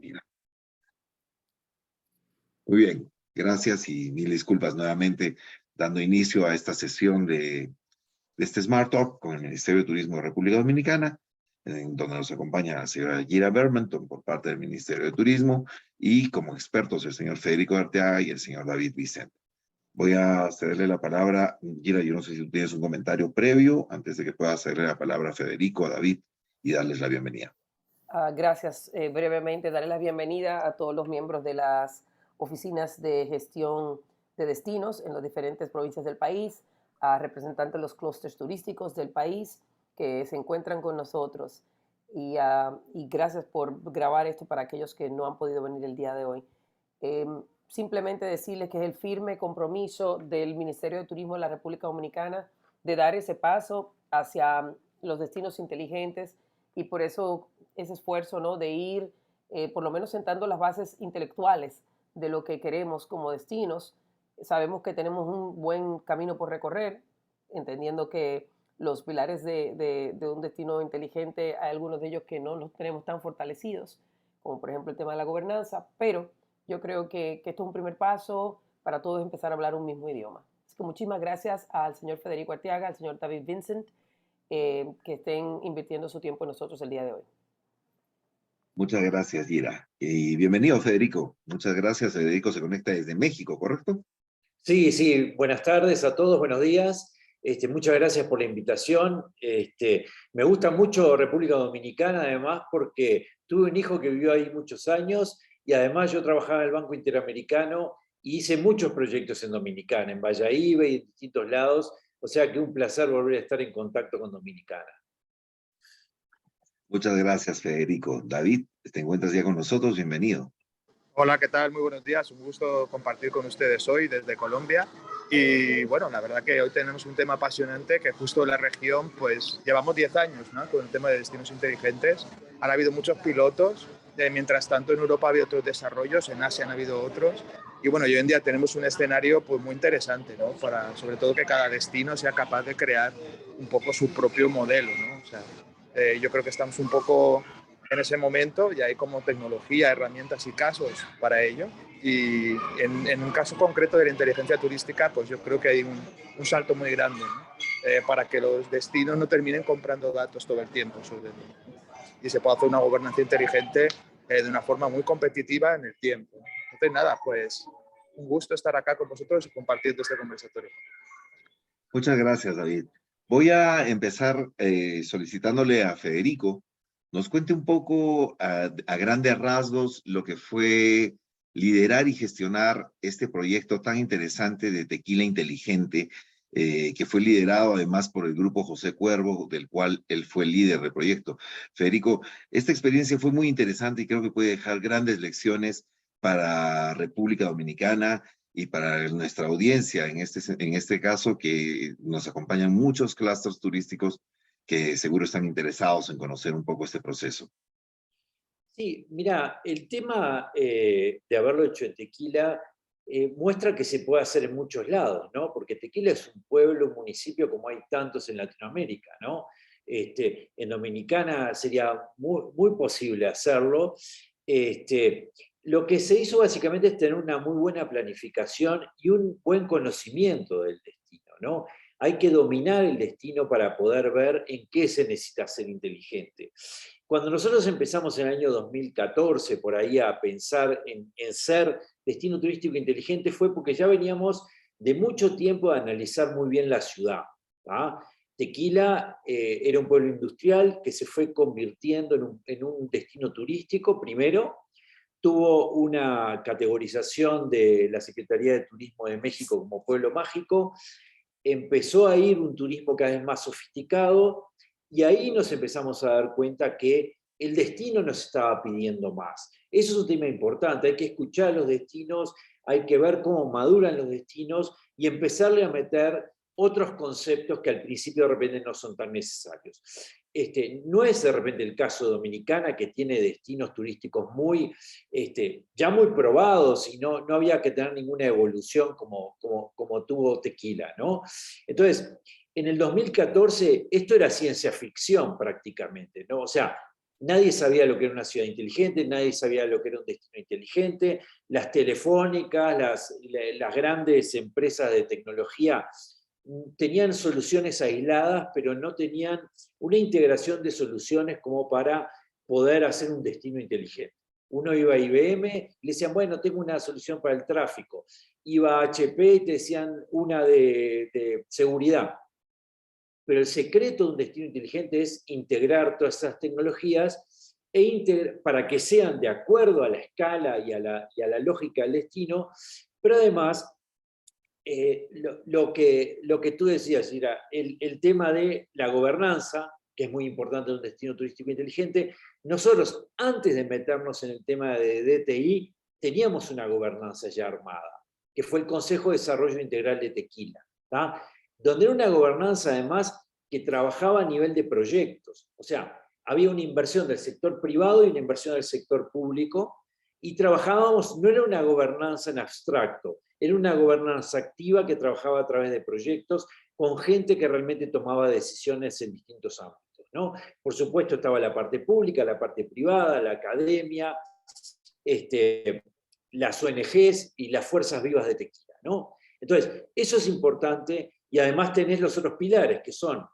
Mira. Muy bien, gracias y mil disculpas nuevamente, dando inicio a esta sesión de este Smart Talk con el Ministerio de Turismo de República Dominicana, en donde nos acompaña la señora Gira Bermenton por parte del Ministerio de Turismo y como expertos el señor Federico Arteaga y el señor David Vicente. Voy a cederle la palabra, Gira, yo no sé si tú tienes un comentario previo antes de que pueda cederle la palabra a Federico, a David y darles la bienvenida. Gracias. Brevemente, daré la bienvenida a todos los miembros de las oficinas de gestión de destinos en las diferentes provincias del país, a representantes de los clústeres turísticos del país que se encuentran con nosotros. Y gracias por grabar esto para aquellos que no han podido venir el día de hoy. Simplemente decirles que es el firme compromiso del Ministerio de Turismo de la República Dominicana de dar ese paso hacia los destinos inteligentes y por eso ese esfuerzo, ¿no?, de ir por lo menos sentando las bases intelectuales de lo que queremos como destinos. Sabemos que tenemos un buen camino por recorrer, entendiendo que los pilares de un destino inteligente, hay algunos de ellos que no los tenemos tan fortalecidos, como por ejemplo el tema de la gobernanza, pero yo creo que esto es un primer paso para todos empezar a hablar un mismo idioma. Así que muchísimas gracias al señor Federico Arteaga, al señor David Vincent, que estén invirtiendo su tiempo en nosotros el día de hoy. Muchas gracias, Gira. Y bienvenido, Federico. Muchas gracias. Federico se conecta desde México, ¿correcto? Sí, sí, buenas tardes a todos, buenos días. Muchas gracias por la invitación. Me gusta mucho República Dominicana, además, porque tuve un hijo que vivió ahí muchos años y además yo trabajaba en el Banco Interamericano y hice muchos proyectos en Dominicana, en Bayahibe y en distintos lados. O sea que un placer volver a estar en contacto con Dominicana. Muchas gracias, Federico. David, te encuentras ya con nosotros. Bienvenido. Hola, ¿qué tal? Muy buenos días. Un gusto compartir con ustedes hoy desde Colombia. Y bueno, la verdad que hoy tenemos un tema apasionante que justo en la región, pues llevamos 10 años, ¿no?, con el tema de destinos inteligentes. Han habido muchos pilotos. Mientras tanto, en Europa ha habido otros desarrollos, en Asia han habido otros. Y bueno, hoy en día tenemos un escenario pues muy interesante, ¿no?, para sobre todo que cada destino sea capaz de crear un poco su propio modelo, ¿no? O sea, yo creo que estamos un poco en ese momento y hay como tecnología, herramientas y casos para ello. Y en un caso concreto de la inteligencia turística, pues yo creo que hay un salto muy grande, ¿no?, para que los destinos no terminen comprando datos todo el tiempo y se pueda hacer una gobernanza inteligente de una forma muy competitiva en el tiempo. Entonces, nada, pues un gusto estar acá con vosotros y compartiendo este conversatorio. Muchas gracias, David. Voy a empezar solicitándole a Federico nos cuente un poco a grandes rasgos lo que fue liderar y gestionar este proyecto tan interesante de Tequila Inteligente, que fue liderado además por el grupo José Cuervo, del cual él fue el líder del proyecto. Federico, esta experiencia fue muy interesante y creo que puede dejar grandes lecciones para República Dominicana y para nuestra audiencia, en este caso, que nos acompañan muchos clústeres turísticos que seguro están interesados en conocer un poco este proceso. Sí, mira, el tema de haberlo hecho en Tequila muestra que se puede hacer en muchos lados, ¿no? Porque Tequila es un pueblo, un municipio como hay tantos en Latinoamérica, ¿no? En Dominicana sería muy, muy posible hacerlo. Lo que se hizo básicamente es tener una muy buena planificación y un buen conocimiento del destino, ¿no? Hay que dominar el destino para poder ver en qué se necesita ser inteligente. Cuando nosotros empezamos en el año 2014 por ahí a pensar en ser destino turístico inteligente fue porque ya veníamos de mucho tiempo de analizar muy bien la ciudad, ¿tá? Tequila era un pueblo industrial que se fue convirtiendo en un destino turístico primero. Tuvo una categorización de la Secretaría de Turismo de México como pueblo mágico. Empezó a ir un turismo cada vez más sofisticado y ahí nos empezamos a dar cuenta que el destino nos estaba pidiendo más. Eso es un tema importante, hay que escuchar los destinos, hay que ver cómo maduran los destinos y empezarle a meter otros conceptos que al principio de repente no son tan necesarios. No es de repente el caso de Dominicana, que tiene destinos turísticos muy, ya muy probados y no había que tener ninguna evolución como tuvo Tequila, ¿no? Entonces, en el 2014 esto era ciencia ficción prácticamente, ¿no? O sea, Nadie sabía lo que era una ciudad inteligente, nadie sabía lo que era un destino inteligente. Las telefónicas, las grandes empresas de tecnología tenían soluciones aisladas, pero no tenían una integración de soluciones como para poder hacer un destino inteligente. Uno iba a IBM y le decían, bueno, tengo una solución para el tráfico. Iba a HP y te decían una de seguridad. Pero el secreto de un destino inteligente es integrar todas esas tecnologías para que sean de acuerdo a la escala y a la lógica del destino, pero además, lo que tú decías, era el tema de la gobernanza, que es muy importante en un destino turístico inteligente. Nosotros, antes de meternos en el tema de DTI, teníamos una gobernanza ya armada, que fue el Consejo de Desarrollo Integral de Tequila, ¿tá? Donde era una gobernanza además que trabajaba a nivel de proyectos. O sea, había una inversión del sector privado y una inversión del sector público, y trabajábamos, no era una gobernanza en abstracto, era una gobernanza activa que trabajaba a través de proyectos con gente que realmente tomaba decisiones en distintos ámbitos, ¿no? Por supuesto estaba la parte pública, la parte privada, la academia, las ONGs y las fuerzas vivas de Tequila, ¿no? Entonces, eso es importante, y además tenés los otros pilares, que son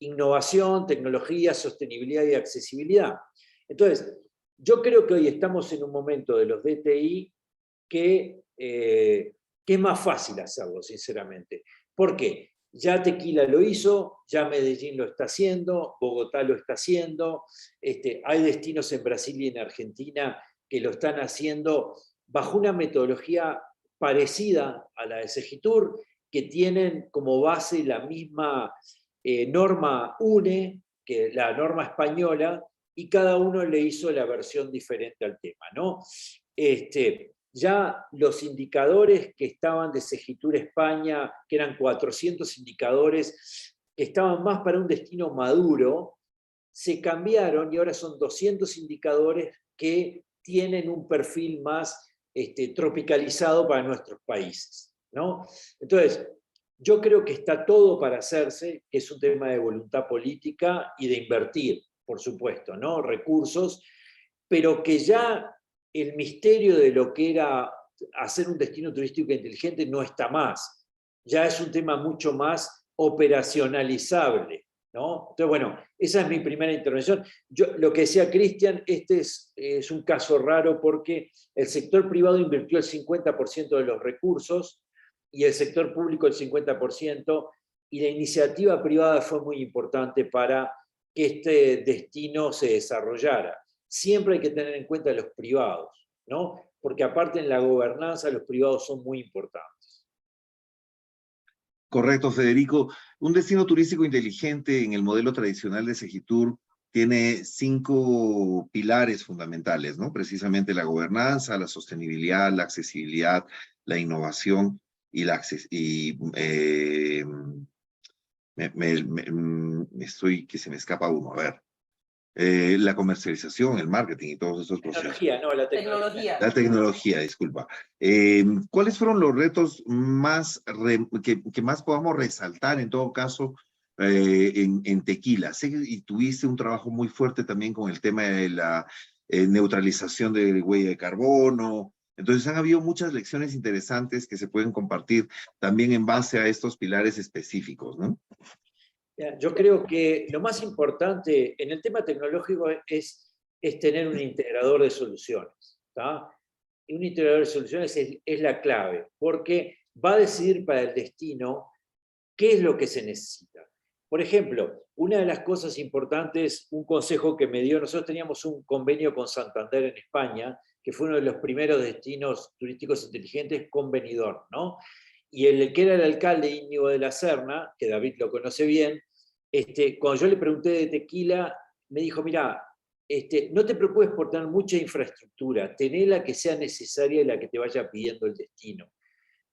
innovación, tecnología, sostenibilidad y accesibilidad. Entonces, yo creo que hoy estamos en un momento de los DTI que es más fácil hacerlo, sinceramente. ¿Por qué? Ya Tequila lo hizo, ya Medellín lo está haciendo, Bogotá lo está haciendo, hay destinos en Brasil y en Argentina que lo están haciendo bajo una metodología parecida a la de Segitur, que tienen como base la misma norma UNE, que la norma española, y cada uno le hizo la versión diferente al tema, ¿no? Ya los indicadores que estaban de Segitur España, que eran 400 indicadores, que estaban más para un destino maduro, se cambiaron y ahora son 200 indicadores que tienen un perfil más tropicalizado para nuestros países, ¿no? Entonces, yo creo que está todo para hacerse, que es un tema de voluntad política y de invertir, por supuesto, ¿no? Recursos, pero que ya el misterio de lo que era hacer un destino turístico inteligente no está más. Ya es un tema mucho más operacionalizable, ¿no? Entonces, bueno, esa es mi primera intervención. Lo que decía Cristian, es un caso raro porque el sector privado invirtió el 50% de los recursos y el sector público el 50%, y la iniciativa privada fue muy importante para que este destino se desarrollara. Siempre hay que tener en cuenta a los privados, ¿no? Porque aparte en la gobernanza los privados son muy importantes. Correcto, Federico. Un destino turístico inteligente en el modelo tradicional de Segitur tiene 5 pilares fundamentales, ¿no? Precisamente la gobernanza, la sostenibilidad, la accesibilidad, la innovación y la que se me escapa uno, a ver. La comercialización, el marketing y todos estos procesos. La tecnología. La tecnología, disculpa. ¿Cuáles fueron los retos más que más podamos resaltar en todo caso en Tequila? Sé que tuviste un trabajo muy fuerte también con el tema de la neutralización de huella de carbono. Entonces han habido muchas lecciones interesantes que se pueden compartir también en base a estos pilares específicos, ¿no? Yo creo que lo más importante en el tema tecnológico es tener un integrador de soluciones, ¿tá? Y un integrador de soluciones es la clave, porque va a decidir para el destino qué es lo que se necesita. Por ejemplo, una de las cosas importantes, un consejo que me dio, nosotros teníamos un convenio con Santander en España, que fue uno de los primeros destinos turísticos inteligentes con Benidorm, ¿no? Y el que era el alcalde, Íñigo de la Serna, que David lo conoce bien, cuando yo le pregunté de Tequila, me dijo, mira, no te preocupes por tener mucha infraestructura, tené la que sea necesaria y la que te vaya pidiendo el destino.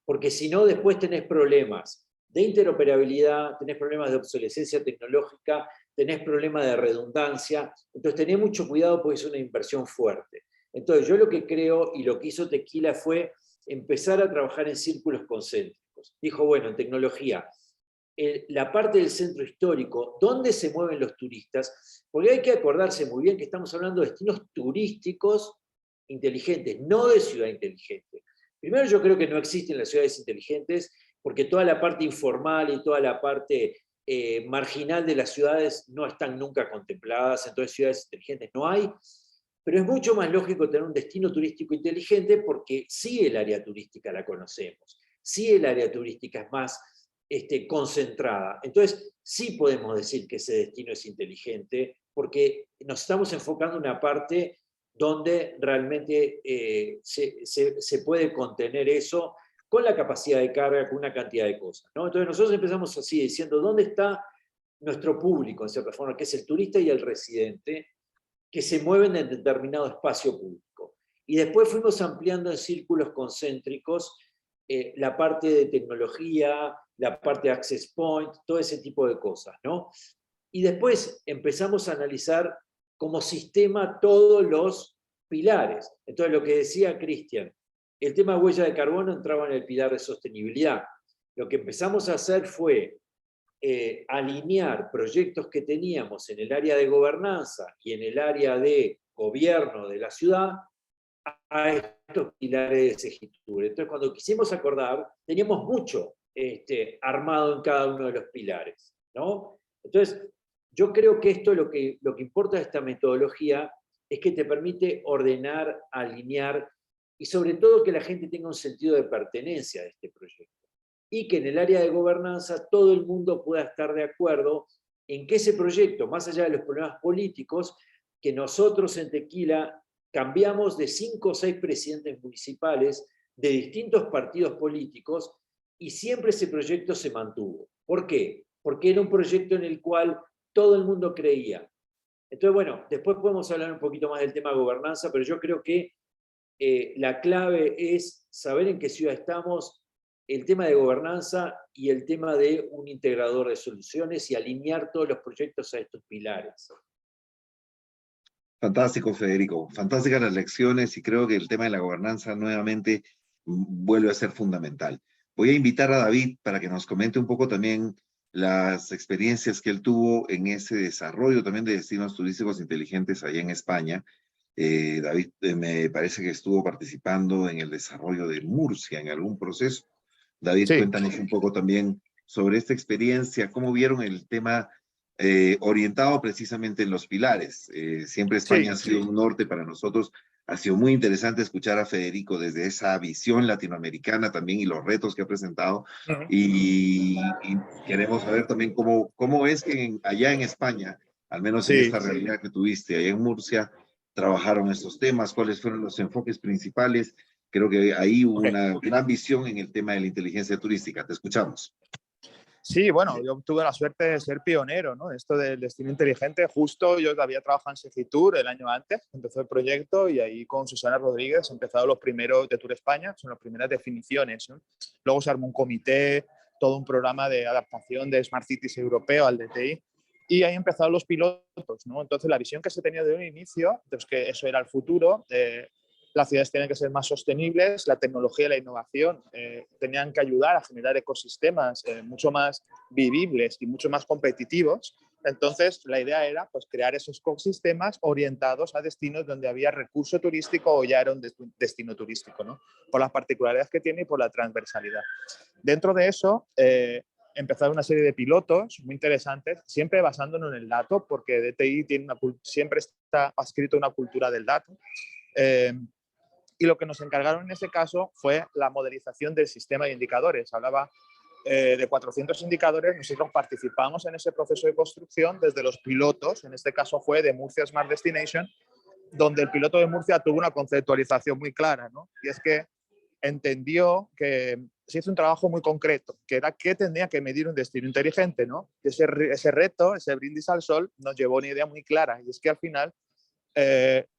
Porque si no, después tenés problemas de interoperabilidad, tenés problemas de obsolescencia tecnológica, tenés problemas de redundancia. Entonces tenés mucho cuidado porque es una inversión fuerte. Entonces yo lo que creo y lo que hizo Tequila fue empezar a trabajar en círculos concéntricos. Dijo, bueno, en tecnología, la parte del centro histórico, dónde se mueven los turistas, porque hay que acordarse muy bien que estamos hablando de destinos turísticos inteligentes, no de ciudad inteligente. Primero, yo creo que no existen las ciudades inteligentes, porque toda la parte informal y toda la parte marginal de las ciudades no están nunca contempladas, entonces ciudades inteligentes no hay, pero es mucho más lógico tener un destino turístico inteligente porque sí el área turística la conocemos, sí el área turística es más concentrada. Entonces, sí podemos decir que ese destino es inteligente porque nos estamos enfocando en una parte donde realmente se puede contener eso con la capacidad de carga, con una cantidad de cosas, ¿no? Entonces nosotros empezamos así, diciendo, ¿dónde está nuestro público, en cierta forma, que es el turista y el residente, que se mueven en determinado espacio público? Y después fuimos ampliando en círculos concéntricos la parte de tecnología, la parte de access point, todo ese tipo de cosas, ¿no? Y después empezamos a analizar como sistema todos los pilares. Entonces, lo que decía Cristian, el tema de huella de carbono entraba en el pilar de sostenibilidad. Lo que empezamos a hacer fue alinear proyectos que teníamos en el área de gobernanza y en el área de gobierno de la ciudad a estos pilares de Segitur. Entonces, cuando quisimos acordar, teníamos mucho armado en cada uno de los pilares, ¿no? Entonces, yo creo que esto lo que importa de esta metodología es que te permite ordenar, alinear y sobre todo que la gente tenga un sentido de pertenencia a este proyecto. Y que en el área de gobernanza todo el mundo pueda estar de acuerdo en que ese proyecto, más allá de los problemas políticos, que nosotros en Tequila cambiamos de 5 o 6 presidentes municipales de distintos partidos políticos y siempre ese proyecto se mantuvo. ¿Por qué? Porque era un proyecto en el cual todo el mundo creía. Entonces, bueno, después podemos hablar un poquito más del tema de gobernanza, pero yo creo que la clave es saber en qué ciudad estamos, el tema de gobernanza y el tema de un integrador de soluciones y alinear todos los proyectos a estos pilares. Fantástico, Federico. Fantásticas las lecciones y creo que el tema de la gobernanza nuevamente vuelve a ser fundamental. Voy a invitar a David para que nos comente un poco también las experiencias que él tuvo en ese desarrollo también de destinos turísticos inteligentes allá en España. David me parece que estuvo participando en el desarrollo de Murcia en algún proceso. David, Sí. cuéntanos un poco también sobre esta experiencia, cómo vieron el tema orientado precisamente en los pilares. Siempre España ha sido un norte para nosotros. Ha sido muy interesante escuchar a Federico desde esa visión latinoamericana también y los retos que ha presentado. Y queremos saber también cómo es que allá en España, al menos en esta realidad que tuviste allá en Murcia, trabajaron estos temas, cuáles fueron los enfoques principales. Creo que ahí hubo una gran visión en el tema de la inteligencia turística. Te escuchamos. Sí, bueno, yo tuve la suerte de ser pionero, ¿no? Esto del destino inteligente. Justo yo había trabajado en Segitur el año antes, empezó el proyecto y ahí con Susana Rodríguez empezaron los primeros de Tour España, son las primeras definiciones, ¿no? Luego se armó un comité, todo un programa de adaptación de Smart Cities europeo al DTI y ahí empezaron los pilotos, ¿no? Entonces la visión que se tenía de un inicio, pues que eso era el futuro, las ciudades tenían que ser más sostenibles, la tecnología y la innovación tenían que ayudar a generar ecosistemas mucho más vivibles y mucho más competitivos. Entonces, la idea era pues, crear esos ecosistemas orientados a destinos donde había recurso turístico o ya era un destino turístico, ¿no? Por las particularidades que tiene y por la transversalidad. Dentro de eso, empezaron una serie de pilotos muy interesantes, siempre basándonos en el dato, porque DTI tiene siempre está adscrito a una cultura del dato. Y lo que nos encargaron en ese caso fue la modelización del sistema de indicadores. Hablaba de 400 indicadores, nosotros participamos en ese proceso de construcción desde los pilotos, en este caso fue de Murcia Smart Destination, donde el piloto de Murcia tuvo una conceptualización muy clara, ¿no? Y es que entendió que se hizo un trabajo muy concreto, que era qué tenía que medir un destino inteligente, ¿no? Y ese reto, ese brindis al sol, nos llevó a una idea muy clara, y es que al final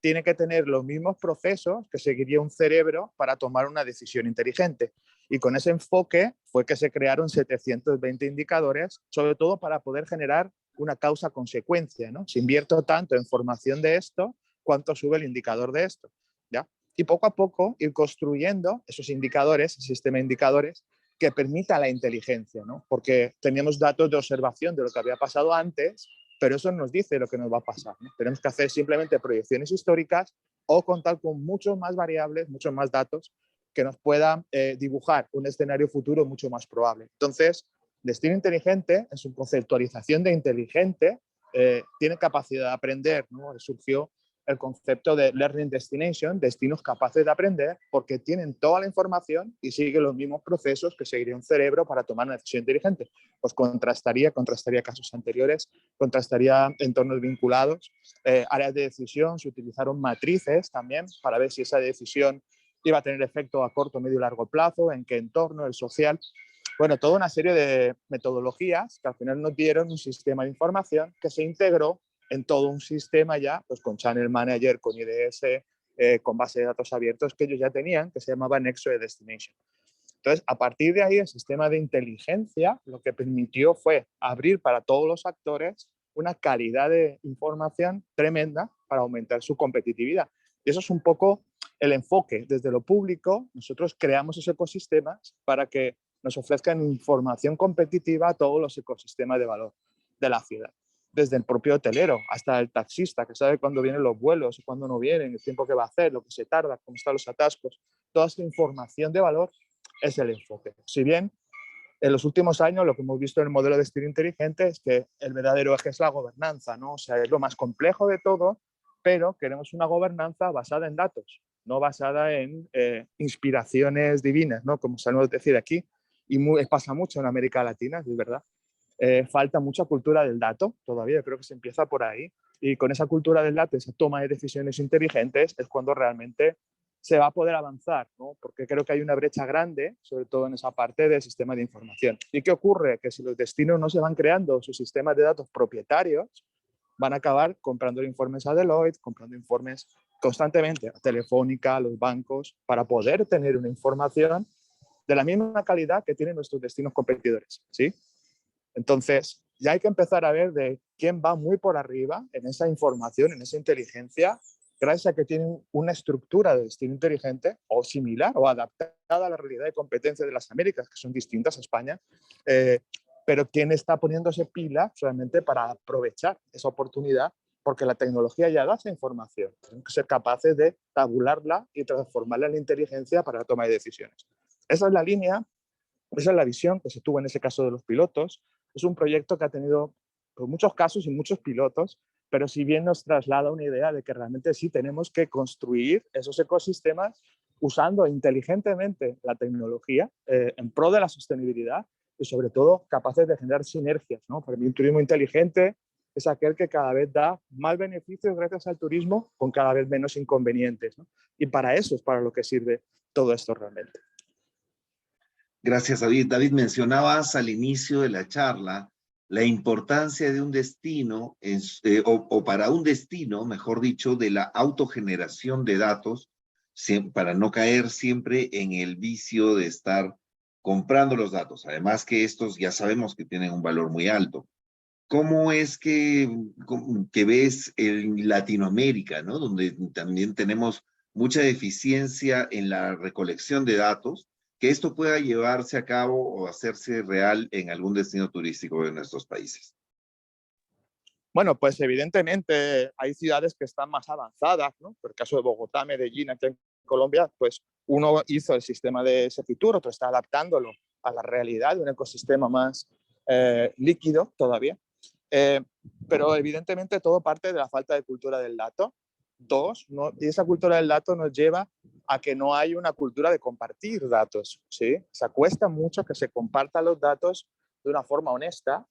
tiene que tener los mismos procesos que seguiría un cerebro para tomar una decisión inteligente. Y con ese enfoque fue que se crearon 720 indicadores, sobre todo para poder generar una causa-consecuencia, ¿no? Si invierto tanto en formación de esto, ¿cuánto sube el indicador de esto? ¿Ya? Y poco a poco ir construyendo esos indicadores, el sistema de indicadores, que permita la inteligencia, ¿no? Porque teníamos datos de observación de lo que había pasado antes, pero eso no nos dice lo que nos va a pasar, ¿no? Tenemos que hacer simplemente proyecciones históricas o contar con muchos más variables, muchos más datos que nos puedan dibujar un escenario futuro mucho más probable. Entonces, destino inteligente, en su conceptualización de inteligente, tiene capacidad de aprender, ¿no? Surgió el concepto de learning destination, destinos capaces de aprender, porque tienen toda la información y siguen los mismos procesos que seguiría un cerebro para tomar una decisión inteligente. Pues contrastaría casos anteriores, contrastaría entornos vinculados, áreas de decisión, se utilizaron matrices también para ver si esa decisión iba a tener efecto a corto, medio y largo plazo, en qué entorno, el social. Bueno, toda una serie de metodologías que al final nos dieron un sistema de información que se integró en todo un sistema ya, pues con Channel Manager, con IDS, con base de datos abiertos que ellos ya tenían, que se llamaba Nexo de Destination. Entonces, a partir de ahí, el sistema de inteligencia lo que permitió fue abrir para todos los actores una calidad de información tremenda para aumentar su competitividad. Y eso es un poco el enfoque. Desde lo público, nosotros creamos esos ecosistemas para que nos ofrezcan información competitiva a todos los ecosistemas de valor de la ciudad. Desde el propio hotelero hasta el taxista, que sabe cuándo vienen los vuelos, cuándo no vienen, el tiempo que va a hacer, lo que se tarda, cómo están los atascos. Toda esa información de valor es el enfoque. Si bien en los últimos años lo que hemos visto en el modelo de destino inteligente es que el verdadero eje es la gobernanza, ¿no? O sea, es lo más complejo de todo, pero queremos una gobernanza basada en datos, no basada en inspiraciones divinas, ¿no? Como sabemos decir aquí, y pasa mucho en América Latina, es verdad. Falta mucha cultura del dato, todavía creo que se empieza por ahí, y con esa cultura del dato, esa toma de decisiones inteligentes, es cuando realmente se va a poder avanzar, ¿no? Porque creo que hay una brecha grande, sobre todo en esa parte del sistema de información. ¿Y qué ocurre? Que si los destinos no se van creando sus sistemas de datos propietarios, van a acabar comprando informes a Deloitte, comprando informes constantemente a Telefónica, a los bancos, para poder tener una información de la misma calidad que tienen nuestros destinos competidores, ¿sí? Entonces, ya hay que empezar a ver de quién va muy por arriba en esa información, en esa inteligencia, gracias a que tienen una estructura de destino inteligente o similar o adaptada a la realidad de competencia de las Américas, que son distintas a España, pero quién está poniéndose pila realmente para aprovechar esa oportunidad, porque la tecnología ya da esa información. Tenemos que ser capaces de tabularla y transformarla en inteligencia para la toma de decisiones. Esa es la línea, esa es la visión que se tuvo en ese caso de los pilotos. Es un proyecto que ha tenido pues, muchos casos y muchos pilotos, pero si bien nos traslada una idea de que realmente sí tenemos que construir esos ecosistemas usando inteligentemente la tecnología en pro de la sostenibilidad y sobre todo capaces de generar sinergias, ¿no? Para mí un turismo inteligente es aquel que cada vez da más beneficios gracias al turismo con cada vez menos inconvenientes, ¿no? Y para eso es para lo que sirve todo esto realmente. Gracias, David. David, mencionabas al inicio de la charla la importancia de un destino, o para un destino, mejor dicho, de la autogeneración de datos, para no caer siempre en el vicio de estar comprando los datos. Además que estos ya sabemos que tienen un valor muy alto. ¿Cómo es que ves en Latinoamérica, ¿no? Donde también tenemos mucha deficiencia en la recolección de datos, que esto pueda llevarse a cabo o hacerse real en algún destino turístico de nuestros países? Bueno, pues evidentemente hay ciudades que están más avanzadas, ¿no? Por el caso de Bogotá, Medellín, aquí en Colombia, pues uno hizo el sistema de Sefitur, otro está adaptándolo a la realidad de un ecosistema más líquido todavía. Pero evidentemente todo parte de la falta de cultura del dato. Y esa cultura del dato nos lleva a que no hay una cultura de compartir datos, ¿sí? Se cuesta mucho que se compartan los datos de una forma honesta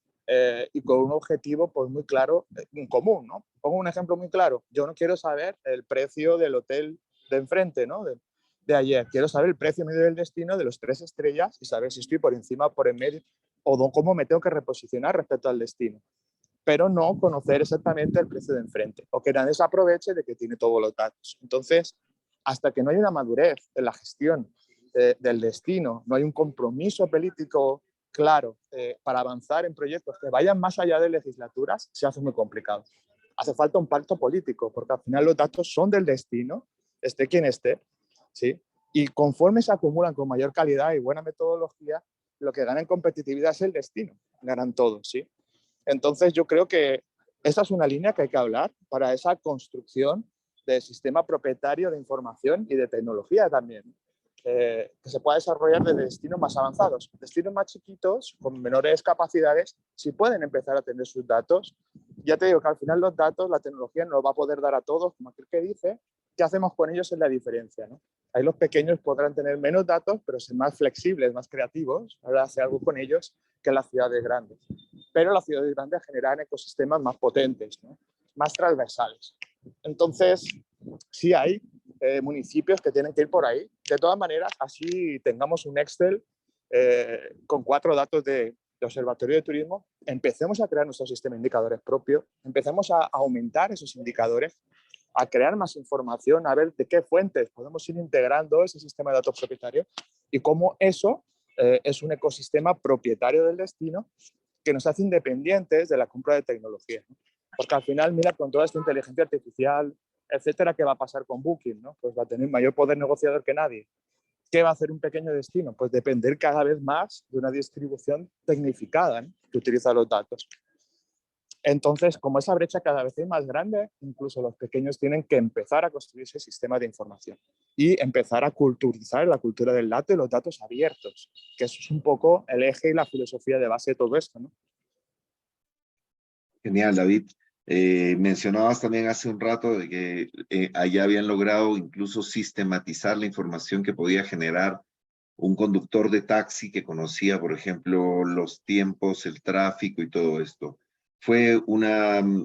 y con un objetivo pues, muy claro, en común, ¿no? Pongo un ejemplo muy claro. Yo no quiero saber el precio del hotel de enfrente, ¿no? de ayer. Quiero saber el precio medio del destino de los 3 estrellas y saber si estoy por encima, por en medio, o cómo me tengo que reposicionar respecto al destino. Pero no conocer exactamente el precio de enfrente, o que nadie se aproveche de que tiene todos los datos. Entonces, hasta que no hay una madurez en la gestión del destino, no hay un compromiso político claro para avanzar en proyectos que vayan más allá de legislaturas, se hace muy complicado. Hace falta un pacto político, porque al final los datos son del destino, esté quien esté, ¿sí? Y conforme se acumulan con mayor calidad y buena metodología, lo que gana en competitividad es el destino. Ganan todos, ¿sí? Entonces yo creo que esa es una línea que hay que hablar para esa construcción del sistema propietario de información y de tecnología también, que se pueda desarrollar desde destinos más avanzados. Destinos más chiquitos, con menores capacidades, sí pueden empezar a tener sus datos. Ya te digo que al final los datos, la tecnología no los va a poder dar a todos, como aquel que dice. ¿Qué hacemos con ellos? Es la diferencia, ¿no? Ahí los pequeños podrán tener menos datos, pero ser más flexibles, más creativos, para hacer algo con ellos que las ciudades grandes. Pero las ciudades grandes generan ecosistemas más potentes, ¿no? Más transversales. Entonces, sí hay municipios que tienen que ir por ahí. De todas maneras, así tengamos un Excel con 4 datos de Observatorio de Turismo, empecemos a crear nuestro sistema de indicadores propio, empecemos a aumentar esos indicadores, a crear más información, a ver de qué fuentes podemos ir integrando ese sistema de datos propietario y cómo eso es un ecosistema propietario del destino que nos hace independientes de la compra de tecnología, ¿no? Porque al final, mira, con toda esta inteligencia artificial, etcétera, ¿qué va a pasar con Booking, ¿no? Pues va a tener mayor poder negociador que nadie. ¿Qué va a hacer un pequeño destino? Pues depender cada vez más de una distribución tecnificada, ¿no? Que utiliza los datos. Entonces, como esa brecha cada vez es más grande, incluso los pequeños tienen que empezar a construir ese sistema de información y empezar a culturizar la cultura del dato y los datos abiertos, que eso es un poco el eje y la filosofía de base de todo esto, ¿no? Genial, David. Mencionabas también hace un rato de que allá habían logrado incluso sistematizar la información que podía generar un conductor de taxi que conocía, por ejemplo, los tiempos, el tráfico y todo esto.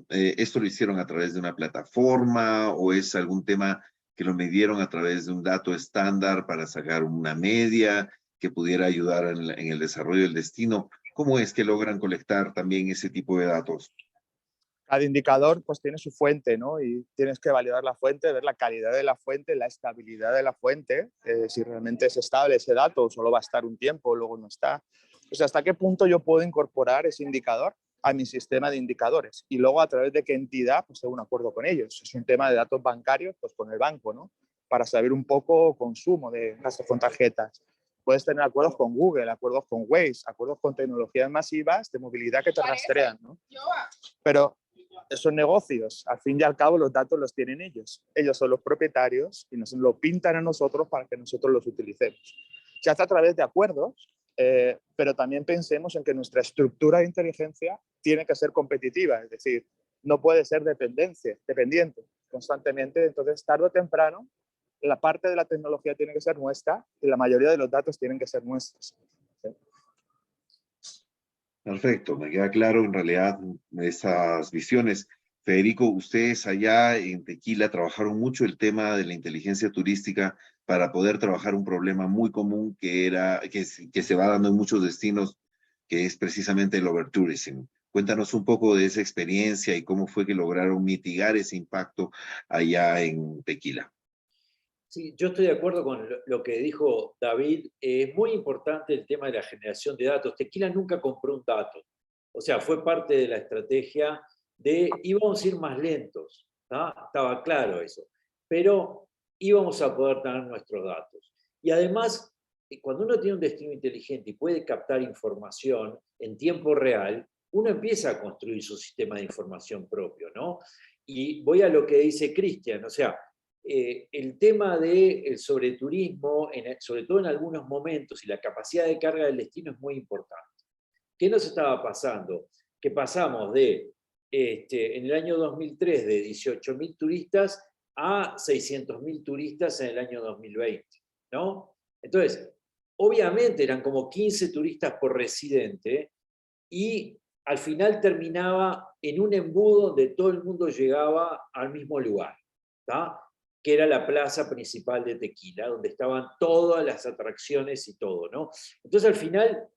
¿Esto lo hicieron a través de una plataforma o es algún tema que lo midieron a través de un dato estándar para sacar una media que pudiera ayudar en el desarrollo del destino? ¿Cómo es que logran colectar también ese tipo de datos? Cada indicador pues tiene su fuente, ¿no? Y tienes que validar la fuente, ver la calidad de la fuente, la estabilidad de la fuente, si realmente es estable ese dato o solo va a estar un tiempo, luego no está. O sea, hasta qué punto yo puedo incorporar ese indicador a mi sistema de indicadores y luego a través de qué entidad pues tengo un acuerdo con ellos. Es un tema de datos bancarios, pues con el banco, ¿no? Para saber un poco consumo de gastos con tarjetas. Puedes tener acuerdos con Google, acuerdos con Waze, acuerdos con tecnologías masivas de movilidad que te rastrean, ¿no? Pero esos negocios, al fin y al cabo, los datos los tienen ellos. Ellos son los propietarios y nos lo pintan a nosotros para que nosotros los utilicemos. Se hace a través de acuerdos, pero también pensemos en que nuestra estructura de inteligencia tiene que ser competitiva, es decir, no puede ser dependiente constantemente. Entonces, tarde o temprano, la parte de la tecnología tiene que ser nuestra y la mayoría de los datos tienen que ser nuestros. ¿Sí? Perfecto, me queda claro en realidad esas visiones. Federico, ustedes allá en Tequila trabajaron mucho el tema de la inteligencia turística para poder trabajar un problema muy común que se va dando en muchos destinos, que es precisamente el overtourism. Cuéntanos un poco de esa experiencia y cómo fue que lograron mitigar ese impacto allá en Tequila. Sí, yo estoy de acuerdo con lo que dijo David. Es muy importante el tema de la generación de datos. Tequila nunca compró un dato. O sea, fue parte de la estrategia de íbamos a ir más lentos. ¿tá? Estaba claro eso. Pero íbamos a poder tener nuestros datos. Y además, cuando uno tiene un destino inteligente y puede captar información en tiempo real, uno empieza a construir su sistema de información propio, ¿no? Y voy a lo que dice Cristian, o sea, el tema del sobreturismo, sobre todo en algunos momentos, y la capacidad de carga del destino es muy importante. ¿Qué nos estaba pasando? Que pasamos en el año 2003 de 18.000 turistas a 600.000 turistas en el año 2020, ¿no? Entonces, obviamente eran como 15 turistas por residente y al final terminaba en un embudo donde todo el mundo llegaba al mismo lugar, ¿tá? Que era la plaza principal de Tequila, donde estaban todas las atracciones y todo, ¿no? Entonces al final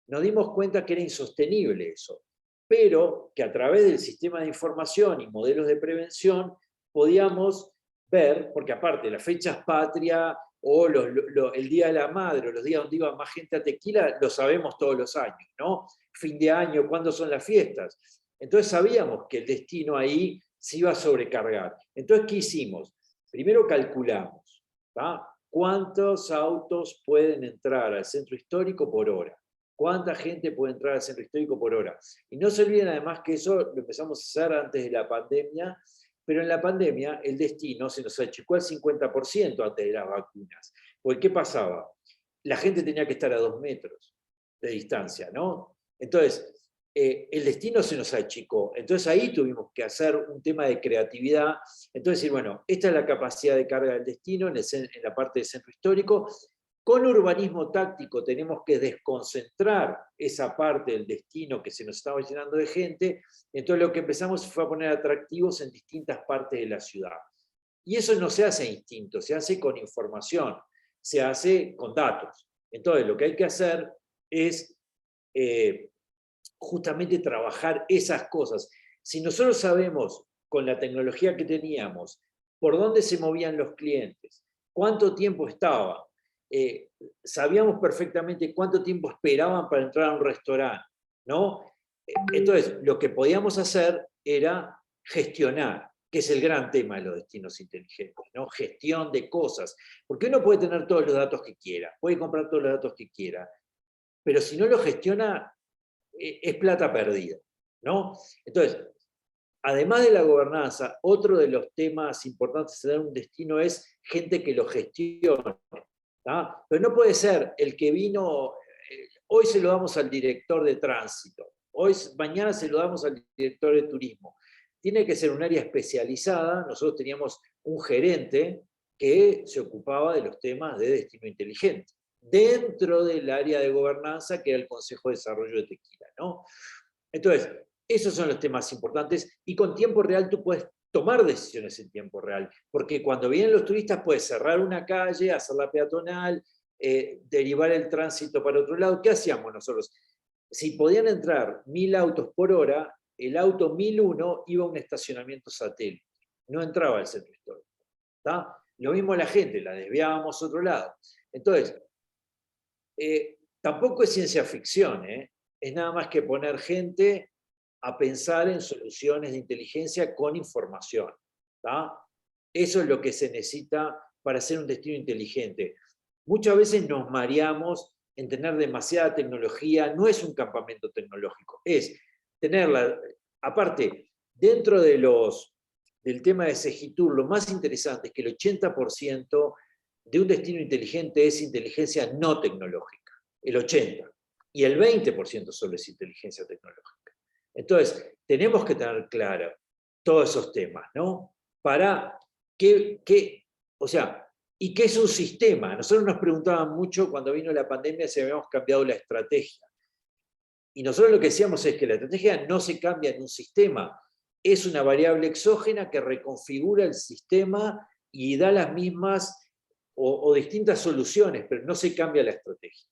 nos dimos cuenta que era insostenible eso, pero que a través del sistema de información y modelos de prevención podíamos ver, porque aparte las fechas patria o el Día de la Madre o los días donde iba más gente a Tequila, lo sabemos todos los años, ¿no? Fin de año, ¿cuándo son las fiestas? Entonces sabíamos que el destino ahí se iba a sobrecargar. Entonces, ¿qué hicimos? Primero calculamos, ¿tá? cuántos autos pueden entrar al centro histórico por hora, cuánta gente puede entrar al centro histórico por hora. Y no se olviden además que eso lo empezamos a hacer antes de la pandemia, pero en la pandemia el destino se nos achicó al 50% antes de las vacunas. Porque ¿qué pasaba? La gente tenía que estar a 2 metros de distancia, ¿no? Entonces, el destino se nos achicó. Entonces ahí tuvimos que hacer un tema de creatividad. Entonces, bueno, esta es la capacidad de carga del destino en la parte del centro histórico. Con urbanismo táctico tenemos que desconcentrar esa parte del destino que se nos estaba llenando de gente. Entonces lo que empezamos fue a poner atractivos en distintas partes de la ciudad. Y eso no se hace a instinto, se hace con información, se hace con datos. Entonces lo que hay que hacer es justamente trabajar esas cosas. Si nosotros sabemos con la tecnología que teníamos por dónde se movían los clientes, cuánto tiempo estaban, sabíamos perfectamente cuánto tiempo esperaban para entrar a un restaurante, ¿no? Entonces, lo que podíamos hacer era gestionar, que es el gran tema de los destinos inteligentes, ¿no? Gestión de cosas. Porque uno puede tener todos los datos que quiera, puede comprar todos los datos que quiera, pero si no lo gestiona, es plata perdida, ¿no? Entonces, además de la gobernanza, otro de los temas importantes de tener un destino es gente que lo gestione. ¿tá? Pero no puede ser el que vino, hoy se lo damos al director de tránsito, mañana se lo damos al director de turismo. Tiene que ser un área especializada. Nosotros teníamos un gerente que se ocupaba de los temas de destino inteligente, dentro del área de gobernanza que era el Consejo de Desarrollo de Tequila, ¿no? Entonces, esos son los temas importantes, y con tiempo real tú puedes tomar decisiones en tiempo real, porque cuando vienen los turistas puedes cerrar una calle, hacerla peatonal, derivar el tránsito para otro lado. ¿Qué hacíamos nosotros? Si podían entrar 1000 autos por hora, el auto 1001 iba a un estacionamiento satélite, no entraba al centro histórico. ¿tá? Lo mismo la gente, la desviábamos a otro lado. Entonces, tampoco es ciencia ficción, es nada más que poner gente a pensar en soluciones de inteligencia con información. ¿tá? Eso es lo que se necesita para hacer un destino inteligente. Muchas veces nos mareamos en tener demasiada tecnología. No es un campamento tecnológico, es tenerla. Aparte, dentro del tema de Segitur, lo más interesante es que el 80% de un destino inteligente es inteligencia no tecnológica, el 80%, y el 20% solo es inteligencia tecnológica. Entonces, tenemos que tener claro todos esos temas, ¿no? Para o sea, ¿y qué es un sistema? Nosotros nos preguntaban mucho cuando vino la pandemia si habíamos cambiado la estrategia. Y nosotros lo que decíamos es que la estrategia no se cambia en un sistema, es una variable exógena que reconfigura el sistema y da las mismas o distintas soluciones, pero no se cambia la estrategia.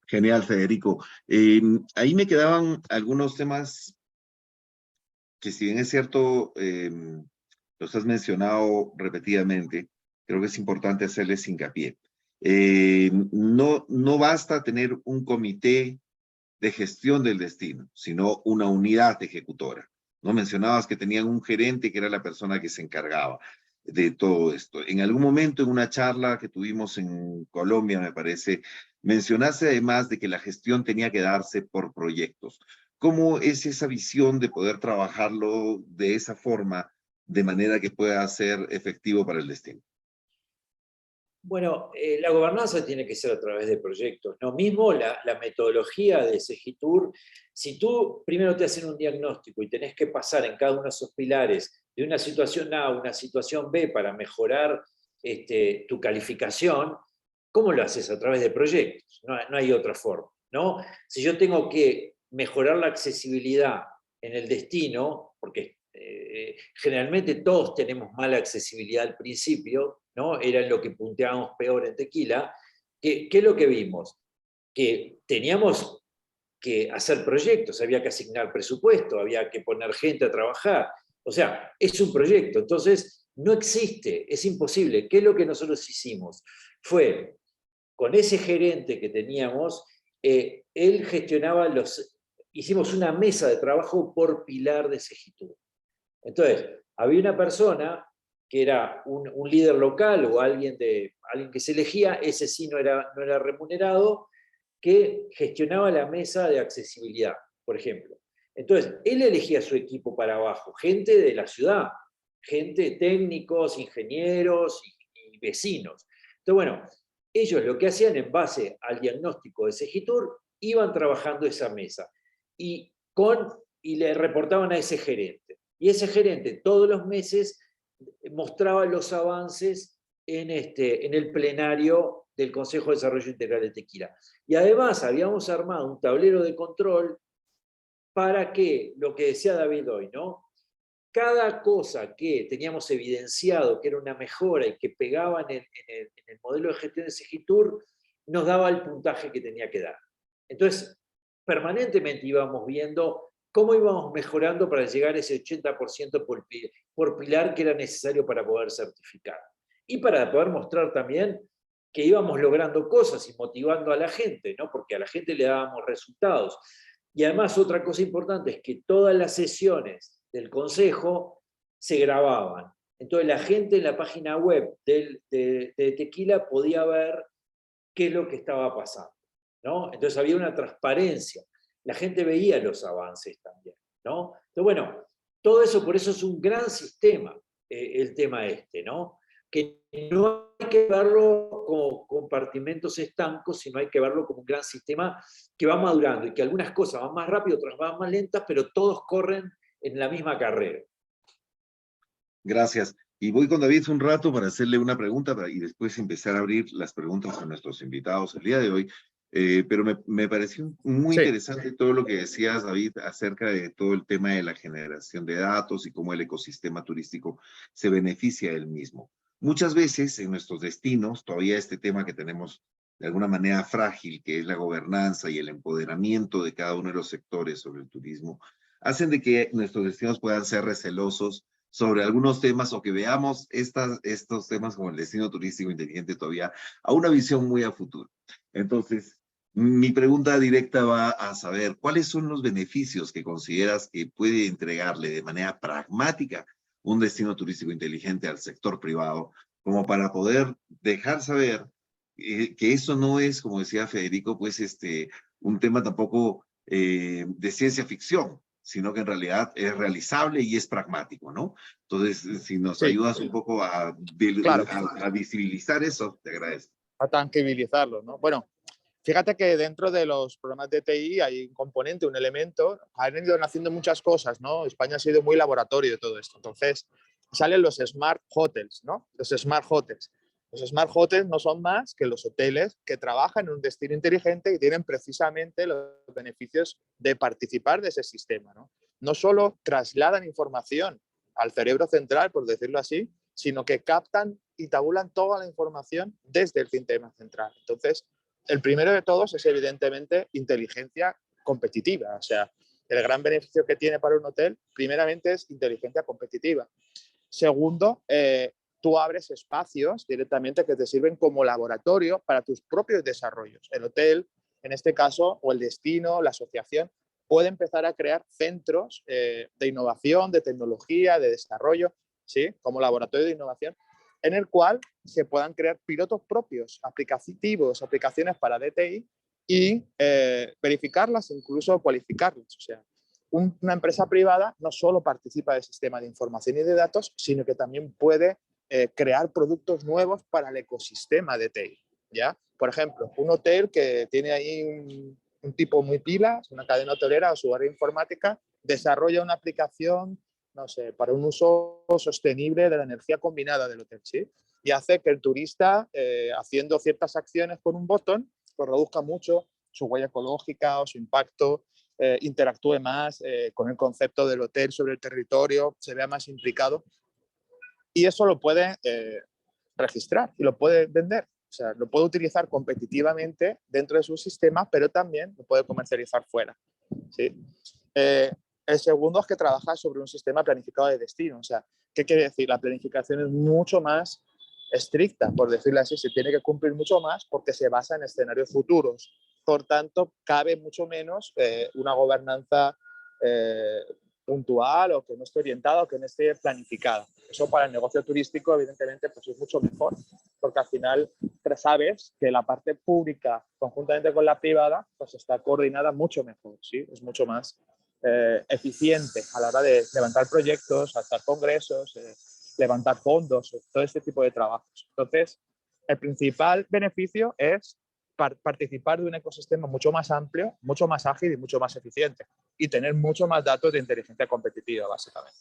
Genial, Federico. Ahí me quedaban algunos temas que, si bien es cierto, los has mencionado repetidamente, creo que es importante hacerles hincapié. No basta tener un comité de gestión del destino, sino una unidad ejecutora. ¿no? Mencionabas que tenían un gerente que era la persona que se encargaba de todo esto. En algún momento, en una charla que tuvimos en Colombia, me parece, mencionaste además de que la gestión tenía que darse por proyectos. ¿Cómo es esa visión de poder trabajarlo de esa forma, de manera que pueda ser efectivo para el destino? Bueno, la gobernanza tiene que ser a través de proyectos, ¿no? Mismo la metodología de Segitur, si tú primero te hacen un diagnóstico y tenés que pasar en cada uno de esos pilares de una situación A a una situación B para mejorar tu calificación, ¿cómo lo haces? A través de proyectos, no hay otra forma, ¿no? Si yo tengo que mejorar la accesibilidad en el destino, porque generalmente todos tenemos mala accesibilidad al principio, ¿no? Era lo que punteábamos peor en Tequila. ¿Qué es lo que vimos? Que teníamos que hacer proyectos, había que asignar presupuesto, había que poner gente a trabajar. O sea, es un proyecto, entonces no existe, es imposible. ¿Qué es lo que nosotros hicimos? Fue, con ese gerente que teníamos, él gestionaba hicimos una mesa de trabajo por pilar de Segitur. Entonces, había una persona que era un líder local o alguien que se elegía, ese sí no era remunerado, que gestionaba la mesa de accesibilidad, por ejemplo. Entonces, él elegía su equipo para abajo, gente de la ciudad, gente, técnicos, ingenieros y vecinos. Entonces, bueno, ellos lo que hacían en base al diagnóstico de Segitur, iban trabajando esa mesa y le reportaban a ese gerente. Y ese gerente todos los meses mostraba los avances en el plenario del Consejo de Desarrollo Integral de Tequila. Y además habíamos armado un tablero de control para que, lo que decía David hoy, ¿no? Cada cosa que teníamos evidenciado que era una mejora y que pegaba en el modelo de gestión de Segitur, nos daba el puntaje que tenía que dar. Entonces, permanentemente íbamos viendo cómo íbamos mejorando para llegar a ese 80% por pilar que era necesario para poder certificar. Y para poder mostrar también que íbamos logrando cosas y motivando a la gente, ¿no? Porque a la gente le dábamos resultados. Y además otra cosa importante es que todas las sesiones del Consejo se grababan. Entonces la gente en la página web de Tequila podía ver qué es lo que estaba pasando, ¿no? Entonces había una transparencia. La gente veía los avances también, ¿no? Entonces, bueno, todo eso, por eso es un gran sistema, el tema ¿no? Que no hay que verlo como compartimentos estancos, sino hay que verlo como un gran sistema que va madurando y que algunas cosas van más rápido, otras van más lentas, pero todos corren en la misma carrera. Gracias. Y voy con David un rato para hacerle una pregunta y después empezar a abrir las preguntas a nuestros invitados el día de hoy. Pero me pareció muy interesante todo lo que decías, David, acerca de todo el tema de la generación de datos y cómo el ecosistema turístico se beneficia del mismo. Muchas veces en nuestros destinos, todavía este tema que tenemos de alguna manera frágil, que es la gobernanza y el empoderamiento de cada uno de los sectores sobre el turismo, hacen de que nuestros destinos puedan ser recelosos sobre algunos temas o que veamos estos temas como el destino turístico inteligente todavía a una visión muy a futuro. Entonces, mi pregunta directa va a saber cuáles son los beneficios que consideras que puede entregarle de manera pragmática un destino turístico inteligente al sector privado, como para poder dejar saber que eso no es, como decía Federico, pues un tema tampoco de ciencia ficción, sino que en realidad es realizable y es pragmático, ¿no? Entonces, si nos ayudas un poco a visibilizar eso, te agradezco. A tangibilizarlo, ¿no? Bueno, fíjate que dentro de los programas de TI hay un componente, un elemento, han ido haciendo muchas cosas, ¿no? España ha sido muy laboratorio de todo esto. Entonces, salen los Smart Hotels, ¿no? Los Smart Hotels. Los Smart Hotels no son más que los hoteles que trabajan en un destino inteligente y tienen precisamente los beneficios de participar de ese sistema, ¿no? No solo trasladan información al cerebro central, por decirlo así, sino que captan y tabulan toda la información desde el sistema central. Entonces, el primero de todos es evidentemente inteligencia competitiva. O sea, el gran beneficio que tiene para un hotel, primeramente, es inteligencia competitiva. Segundo, tú abres espacios directamente que te sirven como laboratorio para tus propios desarrollos. El hotel, en este caso, o el destino, la asociación, puede empezar a crear centros de innovación, de tecnología, de desarrollo, ¿sí? Como laboratorio de innovación, en el cual se puedan crear pilotos propios, aplicativos, aplicaciones para DTI y verificarlas, incluso cualificarlas. O sea, una empresa privada no solo participa del sistema de información y de datos, sino que también puede crear productos nuevos para el ecosistema de TI, ¿ya? Por ejemplo, un hotel que tiene ahí un tipo muy pilas, una cadena hotelera o su área informática, desarrolla una aplicación, no sé, para un uso sostenible de la energía combinada del hotel, ¿sí? Y hace que el turista, haciendo ciertas acciones con un botón, pues reduzca mucho su huella ecológica o su impacto, interactúe más con el concepto del hotel sobre el territorio, se vea más implicado. Y eso lo puede registrar y lo puede vender. O sea, lo puede utilizar competitivamente dentro de su sistema, pero también lo puede comercializar fuera, ¿sí? El segundo es que trabaja sobre un sistema planificado de destino. O sea, ¿qué quiere decir? La planificación es mucho más estricta, por decirlo así. Se tiene que cumplir mucho más porque se basa en escenarios futuros. Por tanto, cabe mucho menos una gobernanza puntual o que no esté orientada o que no esté planificada. Eso para el negocio turístico, evidentemente, pues es mucho mejor, porque al final sabes que la parte pública, conjuntamente con la privada, pues está coordinada mucho mejor, ¿sí? Es mucho más eficiente a la hora de levantar proyectos, hacer congresos, levantar fondos, todo este tipo de trabajos. Entonces, el principal beneficio es participar de un ecosistema mucho más amplio, mucho más ágil y mucho más eficiente, y tener mucho más datos de inteligencia competitiva, básicamente.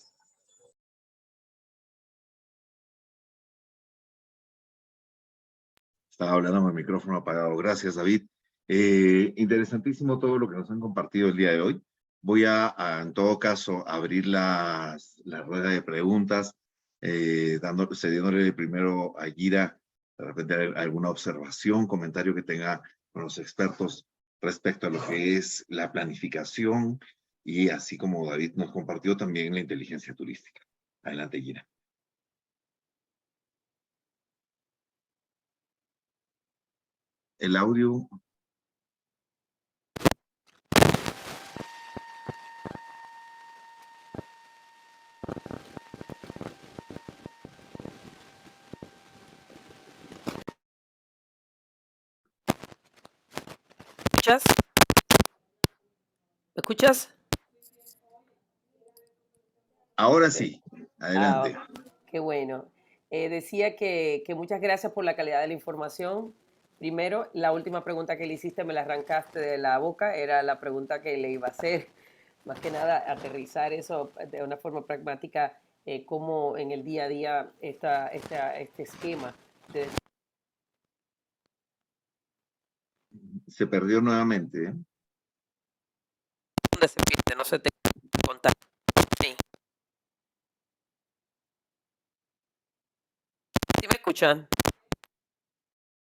Estaba hablando con el micrófono apagado. Gracias, David. Interesantísimo todo lo que nos han compartido el día de hoy. Voy en todo caso, abrir la rueda de preguntas, cediéndole primero a Gira, de repente alguna observación, comentario que tenga con los expertos respecto a lo que es la planificación y así como David nos compartió también la inteligencia turística. Adelante, Gira. El audio. ¿Escuchas? ¿Me escuchas? Ahora sí, adelante. Qué bueno. Decía que muchas gracias por la calidad de la información. Primero, la última pregunta que le hiciste me la arrancaste de la boca, era la pregunta que le iba a hacer. Más que nada, aterrizar eso de una forma pragmática, cómo en el día a día este esquema de... Se perdió nuevamente, ¿eh? ¿Dónde se pierde? No se te contar. Sí. ¿Sí me escuchan?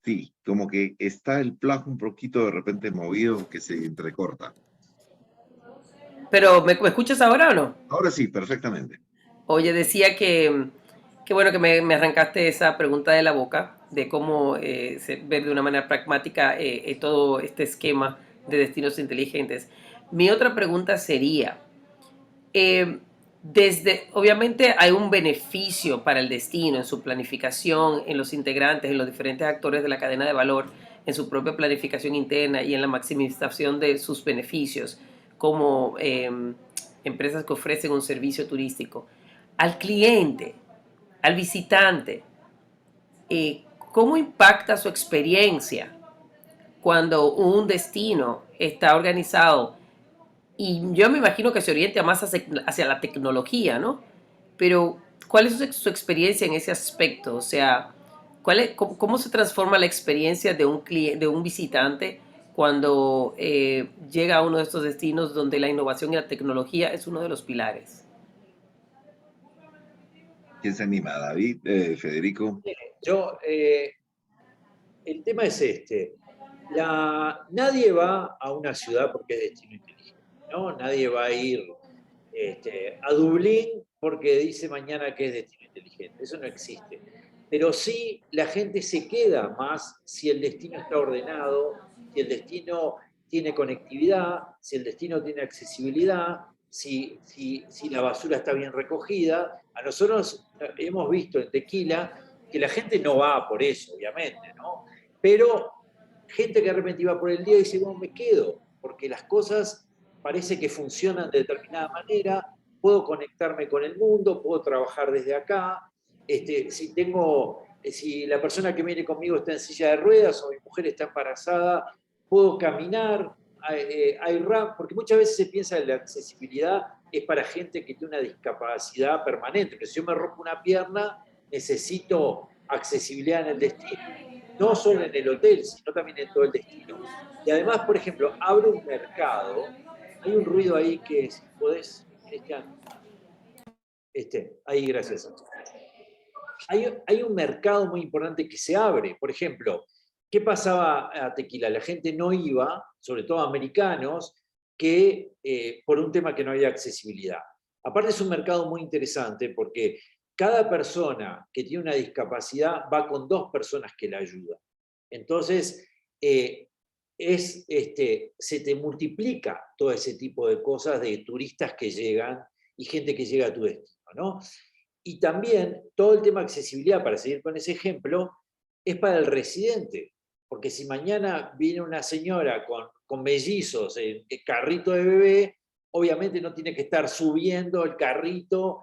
Sí, como que está el plug un poquito de repente movido que se entrecorta. Pero, ¿me escuchas ahora o no? Ahora sí, perfectamente. Oye, decía que bueno que me arrancaste esa pregunta de la boca, de cómo ver de una manera pragmática todo este esquema de destinos inteligentes. Mi otra pregunta sería, eh, obviamente hay un beneficio para el destino en su planificación, en los integrantes, en los diferentes actores de la cadena de valor, en su propia planificación interna y en la maximización de sus beneficios como empresas que ofrecen un servicio turístico. Al cliente, al visitante, ¿cómo impacta su experiencia cuando un destino está organizado? Y yo me imagino que se oriente más hacia la tecnología, ¿no? Pero, ¿cuál es su experiencia en ese aspecto? O sea, cómo se transforma la experiencia de de un visitante cuando llega a uno de estos destinos donde la innovación y la tecnología es uno de los pilares? ¿Quién se anima? ¿David? ¿Federico? Yo, el tema es este. Nadie va a una ciudad porque es destino inteligente, ¿no? Nadie va a ir a Dublín porque dice mañana que es destino inteligente. Eso no existe. Pero sí, la gente se queda más si el destino está ordenado, si el destino tiene conectividad, si el destino tiene accesibilidad, si la basura está bien recogida. A nosotros hemos visto en Tequila que la gente no va por eso, obviamente, ¿no? Pero gente que de repente iba por el día y dice, bueno, me quedo, porque las cosas parece que funcionan de determinada manera, puedo conectarme con el mundo, puedo trabajar desde acá, si la persona que viene conmigo está en silla de ruedas o mi mujer está embarazada, puedo caminar, hay ramp, porque muchas veces se piensa que la accesibilidad es para gente que tiene una discapacidad permanente, que si yo me rompo una pierna, necesito accesibilidad en el destino, no solo en el hotel, sino también en todo el destino. Y además, por ejemplo, abre un mercado, hay un ruido ahí que si podés, Cristian, ahí gracias. Hay un mercado muy importante que se abre. Por ejemplo, ¿qué pasaba a Tequila? La gente no iba, sobre todo americanos, por un tema que no había accesibilidad. Aparte es un mercado muy interesante porque cada persona que tiene una discapacidad va con 2 personas que la ayudan. Entonces, se te multiplica todo ese tipo de cosas de turistas que llegan y gente que llega a tu destino, ¿no? Y también todo el tema de accesibilidad, para seguir con ese ejemplo, es para el residente, porque si mañana viene una señora con mellizos en carrito de bebé, obviamente no tiene que estar subiendo el carrito,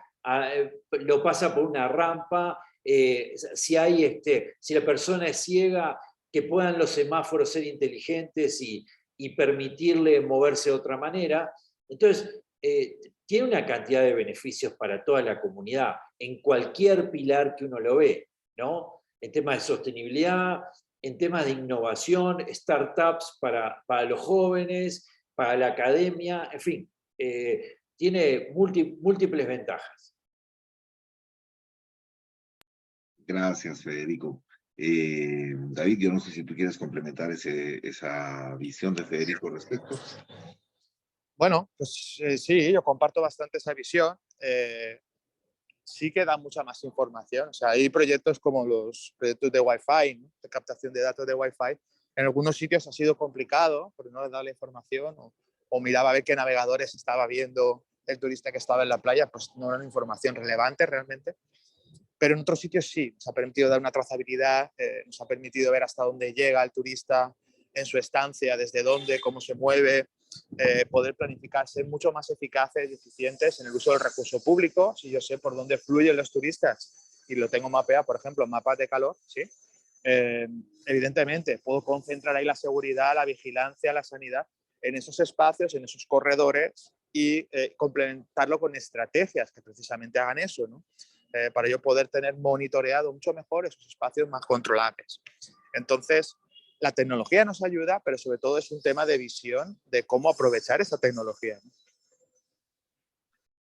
lo pasa por una rampa, si la persona es ciega, que puedan los semáforos ser inteligentes y permitirle moverse de otra manera. Entonces, tiene una cantidad de beneficios para toda la comunidad, en cualquier pilar que uno lo ve, ¿no? En temas de sostenibilidad, en temas de innovación, startups para los jóvenes, para la academia, en fin, tiene múltiples ventajas. Gracias, Federico. David, yo no sé si tú quieres complementar esa visión de Federico al respecto. Bueno, pues sí, yo comparto bastante esa visión. Sí que da mucha más información. O sea, hay proyectos como los proyectos de Wi-Fi, ¿no? De captación de datos de Wi-Fi. En algunos sitios ha sido complicado porque no les da la información o miraba a ver qué navegadores estaba viendo el turista que estaba en la playa, pues no era información relevante realmente. Pero en otros sitios sí, nos ha permitido dar una trazabilidad, nos ha permitido ver hasta dónde llega el turista en su estancia, desde dónde, cómo se mueve, poder planificar, ser mucho más eficaces y eficientes en el uso del recurso público. Si yo sé por dónde fluyen los turistas y lo tengo mapeado, por ejemplo, en mapas de calor, ¿sí? Evidentemente puedo concentrar ahí la seguridad, la vigilancia, la sanidad en esos espacios, en esos corredores y complementarlo con estrategias que precisamente hagan eso, ¿no? Para yo poder tener monitoreado mucho mejor esos espacios más controlables. Entonces, la tecnología nos ayuda, pero sobre todo es un tema de visión de cómo aprovechar esa tecnología, ¿no?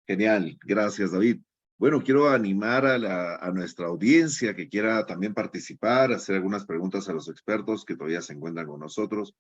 Genial, gracias, David. Bueno, quiero animar a nuestra audiencia que quiera también participar, hacer algunas preguntas a los expertos que todavía se encuentran con nosotros.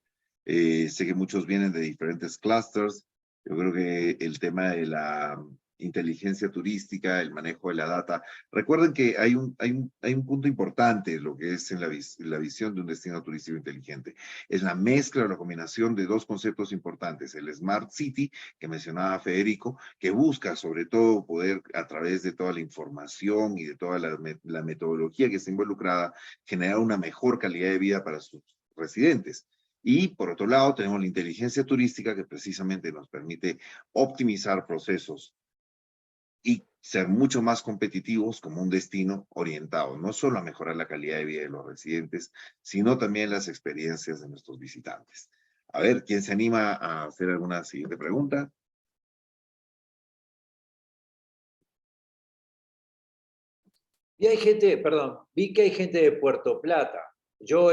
Sé que muchos vienen de diferentes clusters. Yo creo que el tema de la inteligencia turística, el manejo de la data. Recuerden que hay un punto importante, lo que es en la visión de un destino turístico inteligente. Es la mezcla o la combinación de dos conceptos importantes. El Smart City, que mencionaba Federico, que busca sobre todo poder, a través de toda la información y de toda la metodología que está involucrada, generar una mejor calidad de vida para sus residentes. Y por otro lado, tenemos la inteligencia turística que precisamente nos permite optimizar procesos y ser mucho más competitivos como un destino orientado, no solo a mejorar la calidad de vida de los residentes, sino también las experiencias de nuestros visitantes. A ver, ¿quién se anima a hacer alguna siguiente pregunta? Y hay gente, perdón, vi que hay gente de Puerto Plata. Yo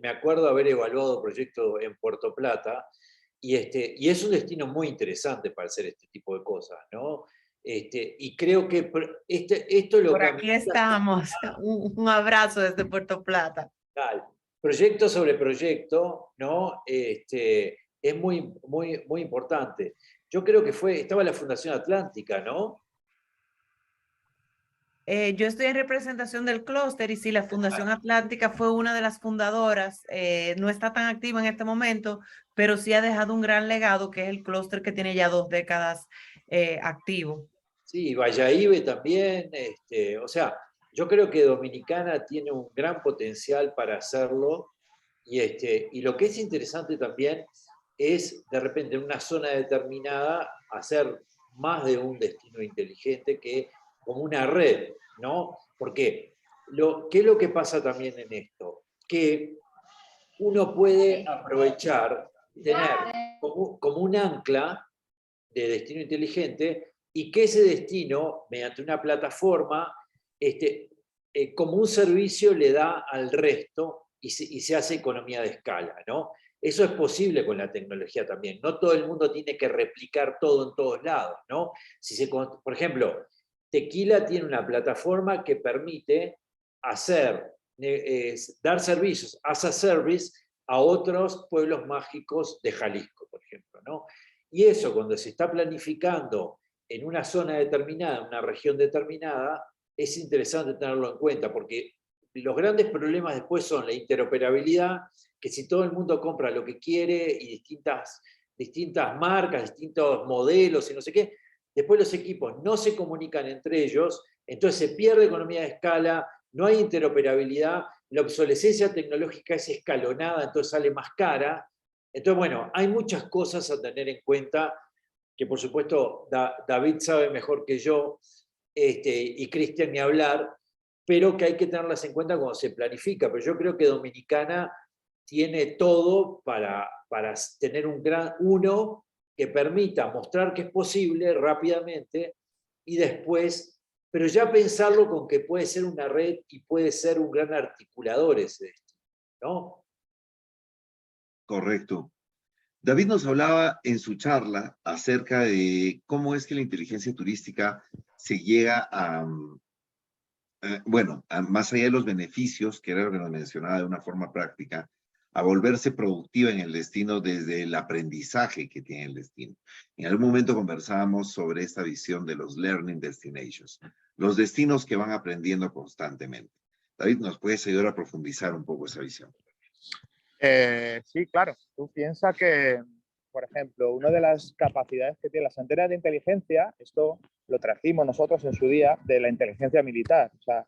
me acuerdo haber evaluado proyectos en Puerto Plata y es un destino muy interesante para hacer este tipo de cosas, ¿no? Y creo que esto es lo Por que a mí aquí estamos. Un abrazo desde Puerto Plata. proyecto sobre proyecto, ¿no? Es muy importante. Yo creo que estaba la Fundación Atlántica, ¿no? Yo estoy en representación del clúster y sí, la Fundación Atlántica fue una de las fundadoras. No está tan activa en este momento, pero sí ha dejado un gran legado, que es el clúster que tiene ya 2 décadas activo. Sí, Valladolid también. O sea, yo creo que Dominicana tiene un gran potencial para hacerlo. Y lo que es interesante también es, de repente, en una zona determinada, hacer más de un destino inteligente que como una red, ¿no? Porque, ¿qué es lo que pasa también en esto? Que uno puede aprovechar, tener como un ancla de destino inteligente y que ese destino, mediante una plataforma, como un servicio le da al resto y se hace economía de escala, ¿no? Eso es posible con la tecnología también. No todo el mundo tiene que replicar todo en todos lados, ¿no? Por ejemplo, Tequila tiene una plataforma que permite dar servicios as a service a otros pueblos mágicos de Jalisco, por ejemplo, ¿no? Y eso, cuando se está planificando en una zona determinada, en una región determinada, es interesante tenerlo en cuenta, porque los grandes problemas después son la interoperabilidad, que si todo el mundo compra lo que quiere y distintas marcas, distintos modelos y no sé qué, después los equipos no se comunican entre ellos, entonces se pierde economía de escala, no hay interoperabilidad, la obsolescencia tecnológica es escalonada, entonces sale más cara. Entonces, bueno, hay muchas cosas a tener en cuenta que por supuesto David sabe mejor que yo, y Cristian ni hablar, pero que hay que tenerlas en cuenta cuando se planifica. Pero yo creo que Dominicana tiene todo para tener un gran uno que permita mostrar que es posible rápidamente y después, pero ya pensarlo con que puede ser una red y puede ser un gran articulador ese, ¿no? Correcto. David nos hablaba en su charla acerca de cómo es que la inteligencia turística se llega a, bueno, más allá de los beneficios, que era lo que nos mencionaba de una forma práctica, a volverse productiva en el destino desde el aprendizaje que tiene el destino. En algún momento conversábamos sobre esta visión de los learning destinations, los destinos que van aprendiendo constantemente. David, ¿nos puedes ayudar a profundizar un poco esa visión? Sí, claro. Tú piensas que, por ejemplo, una de las capacidades que tienen las antenas de inteligencia, esto lo trajimos nosotros en su día de la inteligencia militar. O sea,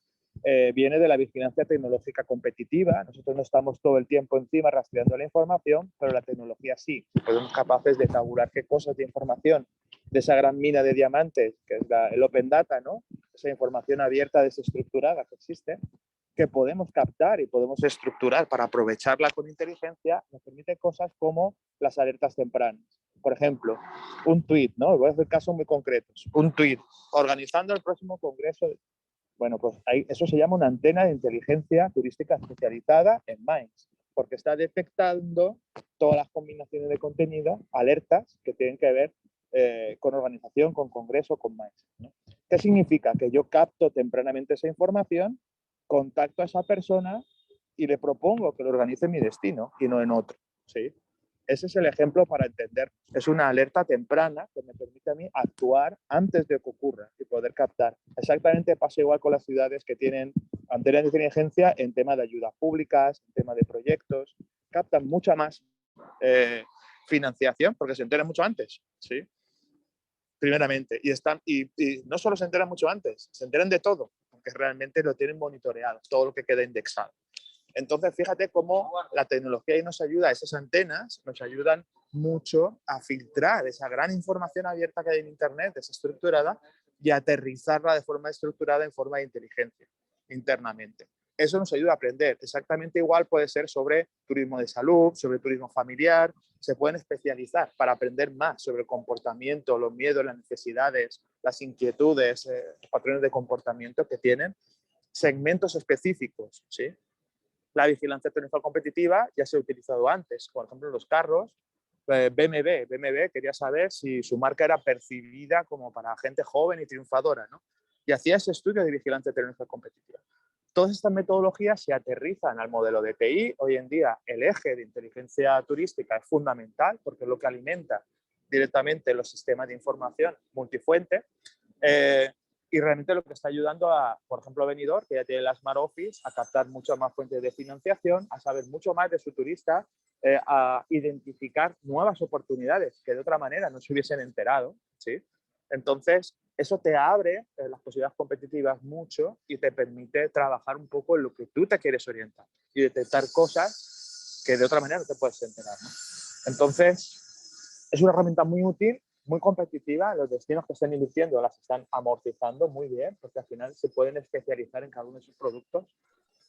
viene de la vigilancia tecnológica competitiva. Nosotros no estamos todo el tiempo encima rastreando la información, pero la tecnología sí. Somos capaces de tabular qué cosas de información de esa gran mina de diamantes, que es el Open Data, ¿no? Esa información abierta, desestructurada que existe, que podemos captar y podemos estructurar para aprovecharla con inteligencia, nos permite cosas como las alertas tempranas. Por ejemplo, un tuit, ¿no? Voy a hacer casos muy concretos. Un tuit, organizando el próximo congreso. Bueno, pues eso se llama una antena de inteligencia turística especializada en Minds, porque está detectando todas las combinaciones de contenido, alertas que tienen que ver con organización, con congreso, con Minds, ¿no? ¿Qué significa? Que yo capto tempranamente esa información, contacto a esa persona y le propongo que lo organice en mi destino y no en otro, ¿sí? Ese es el ejemplo para entender. Es una alerta temprana que me permite a mí actuar antes de que ocurra y poder captar. Exactamente pasa igual con las ciudades que tienen antenas de inteligencia en tema de ayudas públicas, en tema de proyectos. Captan mucha más financiación porque se enteran mucho antes, ¿sí? Primeramente. Y no solo se enteran mucho antes, se enteran de todo, porque realmente lo tienen monitoreado, todo lo que queda indexado. Entonces, fíjate cómo la tecnología ahí nos ayuda, esas antenas nos ayudan mucho a filtrar esa gran información abierta que hay en Internet, desestructurada, y aterrizarla de forma estructurada en forma de inteligencia internamente. Eso nos ayuda a aprender. Exactamente igual puede ser sobre turismo de salud, sobre turismo familiar. Se pueden especializar para aprender más sobre el comportamiento, los miedos, las necesidades, las inquietudes, los patrones de comportamiento que tienen segmentos específicos, ¿sí? La vigilancia tecnológica competitiva ya se ha utilizado antes, por ejemplo, en los carros. BMW quería saber si su marca era percibida como para gente joven y triunfadora, ¿no? Y hacía ese estudio de vigilancia tecnológica competitiva. Todas estas metodologías se aterrizan al modelo de TI. Hoy en día el eje de inteligencia turística es fundamental porque es lo que alimenta directamente los sistemas de información multifuente. Y realmente lo que está ayudando a, por ejemplo, Benidorm, que ya tiene la Smart Office, a captar muchas más fuentes de financiación, a saber mucho más de su turista, a identificar nuevas oportunidades que de otra manera no se hubiesen enterado, ¿sí? Entonces, eso te abre las posibilidades competitivas mucho y te permite trabajar un poco en lo que tú te quieres orientar y detectar cosas que de otra manera no te puedes enterar, ¿no? Entonces, es una herramienta muy útil, muy competitiva. Los destinos que están invirtiendo las están amortizando muy bien porque al final se pueden especializar en cada uno de sus productos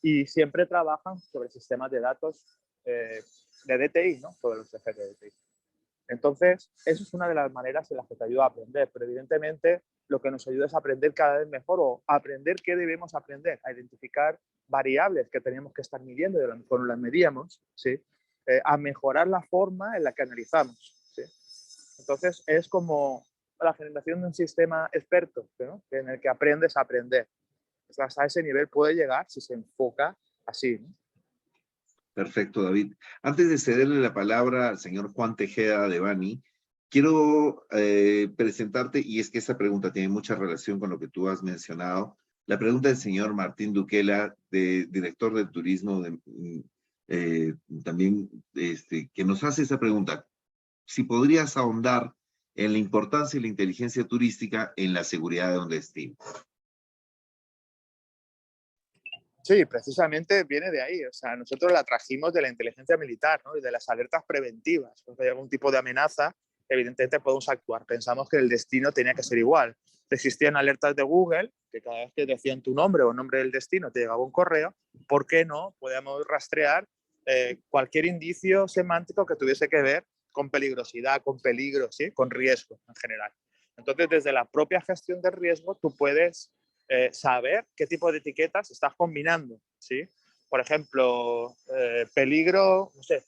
y siempre trabajan sobre sistemas de datos de DTI, ¿no? Sobre los ejes de DTI. Entonces, eso es una de las maneras en las que te ayuda a aprender, pero evidentemente lo que nos ayuda es aprender cada vez mejor o aprender qué debemos aprender, a identificar variables que tenemos que estar midiendo y de lo mejor no las medíamos, ¿sí? A mejorar la forma en la que analizamos, ¿sí? Entonces, es como la generación de un sistema experto, ¿no? En el que aprendes a aprender. Hasta ese nivel puede llegar si se enfoca así, ¿no? Perfecto, David. Antes de cederle la palabra al señor Juan Tejeda de Bani, quiero presentarte, y es que esta pregunta tiene mucha relación con lo que tú has mencionado, la pregunta del señor Martín Duquela, director de turismo, también que nos hace esa pregunta. Si podrías ahondar en la importancia de la inteligencia turística en la seguridad de un destino. Sí, precisamente viene de ahí. O sea, nosotros la trajimos de la inteligencia militar, ¿no? Y de las alertas preventivas. Cuando hay algún tipo de amenaza, evidentemente podemos actuar. Pensamos que el destino tenía que ser igual. Existían alertas de Google, que cada vez que decían tu nombre o nombre del destino te llegaba un correo. ¿Por qué no podíamos rastrear cualquier indicio semántico que tuviese que ver con peligrosidad, con peligro, ¿sí? Con riesgo en general? Entonces, desde la propia gestión de riesgo, tú puedes saber qué tipo de etiquetas estás combinando, ¿sí? Por ejemplo, peligro, no sé,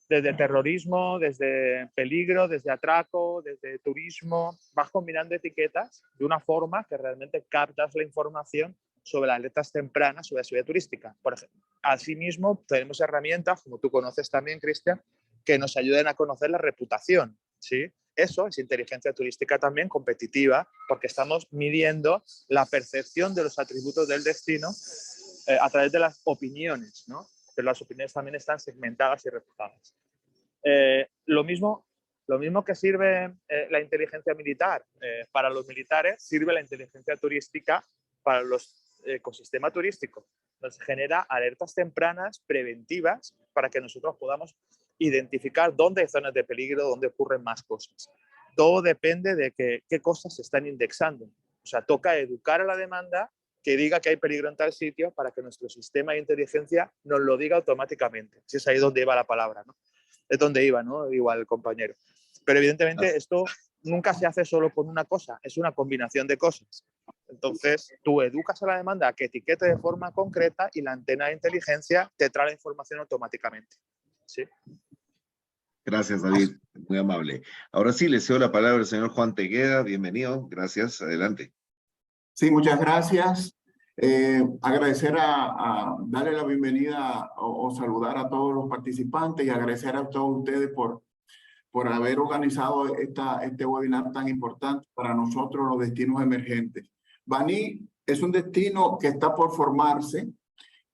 desde terrorismo, desde peligro, desde atraco, desde turismo, vas combinando etiquetas de una forma que realmente captas la información sobre las alertas tempranas sobre la seguridad turística. Por ejemplo, asimismo, tenemos herramientas, como tú conoces también, Cristian, que nos ayuden a conocer la reputación, ¿sí? Eso es inteligencia turística también competitiva, porque estamos midiendo la percepción de los atributos del destino a través de las opiniones, ¿no? Pero las opiniones también están segmentadas y refutadas. Lo mismo que sirve la inteligencia militar para los militares, sirve la inteligencia turística para los ecosistemas turísticos. Nos genera alertas tempranas, preventivas, para que nosotros podamos identificar dónde hay zonas de peligro, dónde ocurren más cosas. Todo depende de qué cosas se están indexando. O sea, toca educar a la demanda que diga que hay peligro en tal sitio para que nuestro sistema de inteligencia nos lo diga automáticamente. Si es ahí donde iba la palabra, ¿no? Es donde iba, ¿no? Igual, compañero. Pero evidentemente esto nunca se hace solo con una cosa, es una combinación de cosas. Entonces, tú educas a la demanda a que etiquete de forma concreta y la antena de inteligencia te trae la información automáticamente. ¿Sí? Gracias, David. Muy amable. Ahora sí, le cedo la palabra al señor Juan Tegueda. Bienvenido. Gracias. Adelante. Sí, muchas gracias. Agradecer darle la bienvenida o saludar a todos los participantes y agradecer a todos ustedes por haber organizado este webinar tan importante para nosotros, los destinos emergentes. Baní es un destino que está por formarse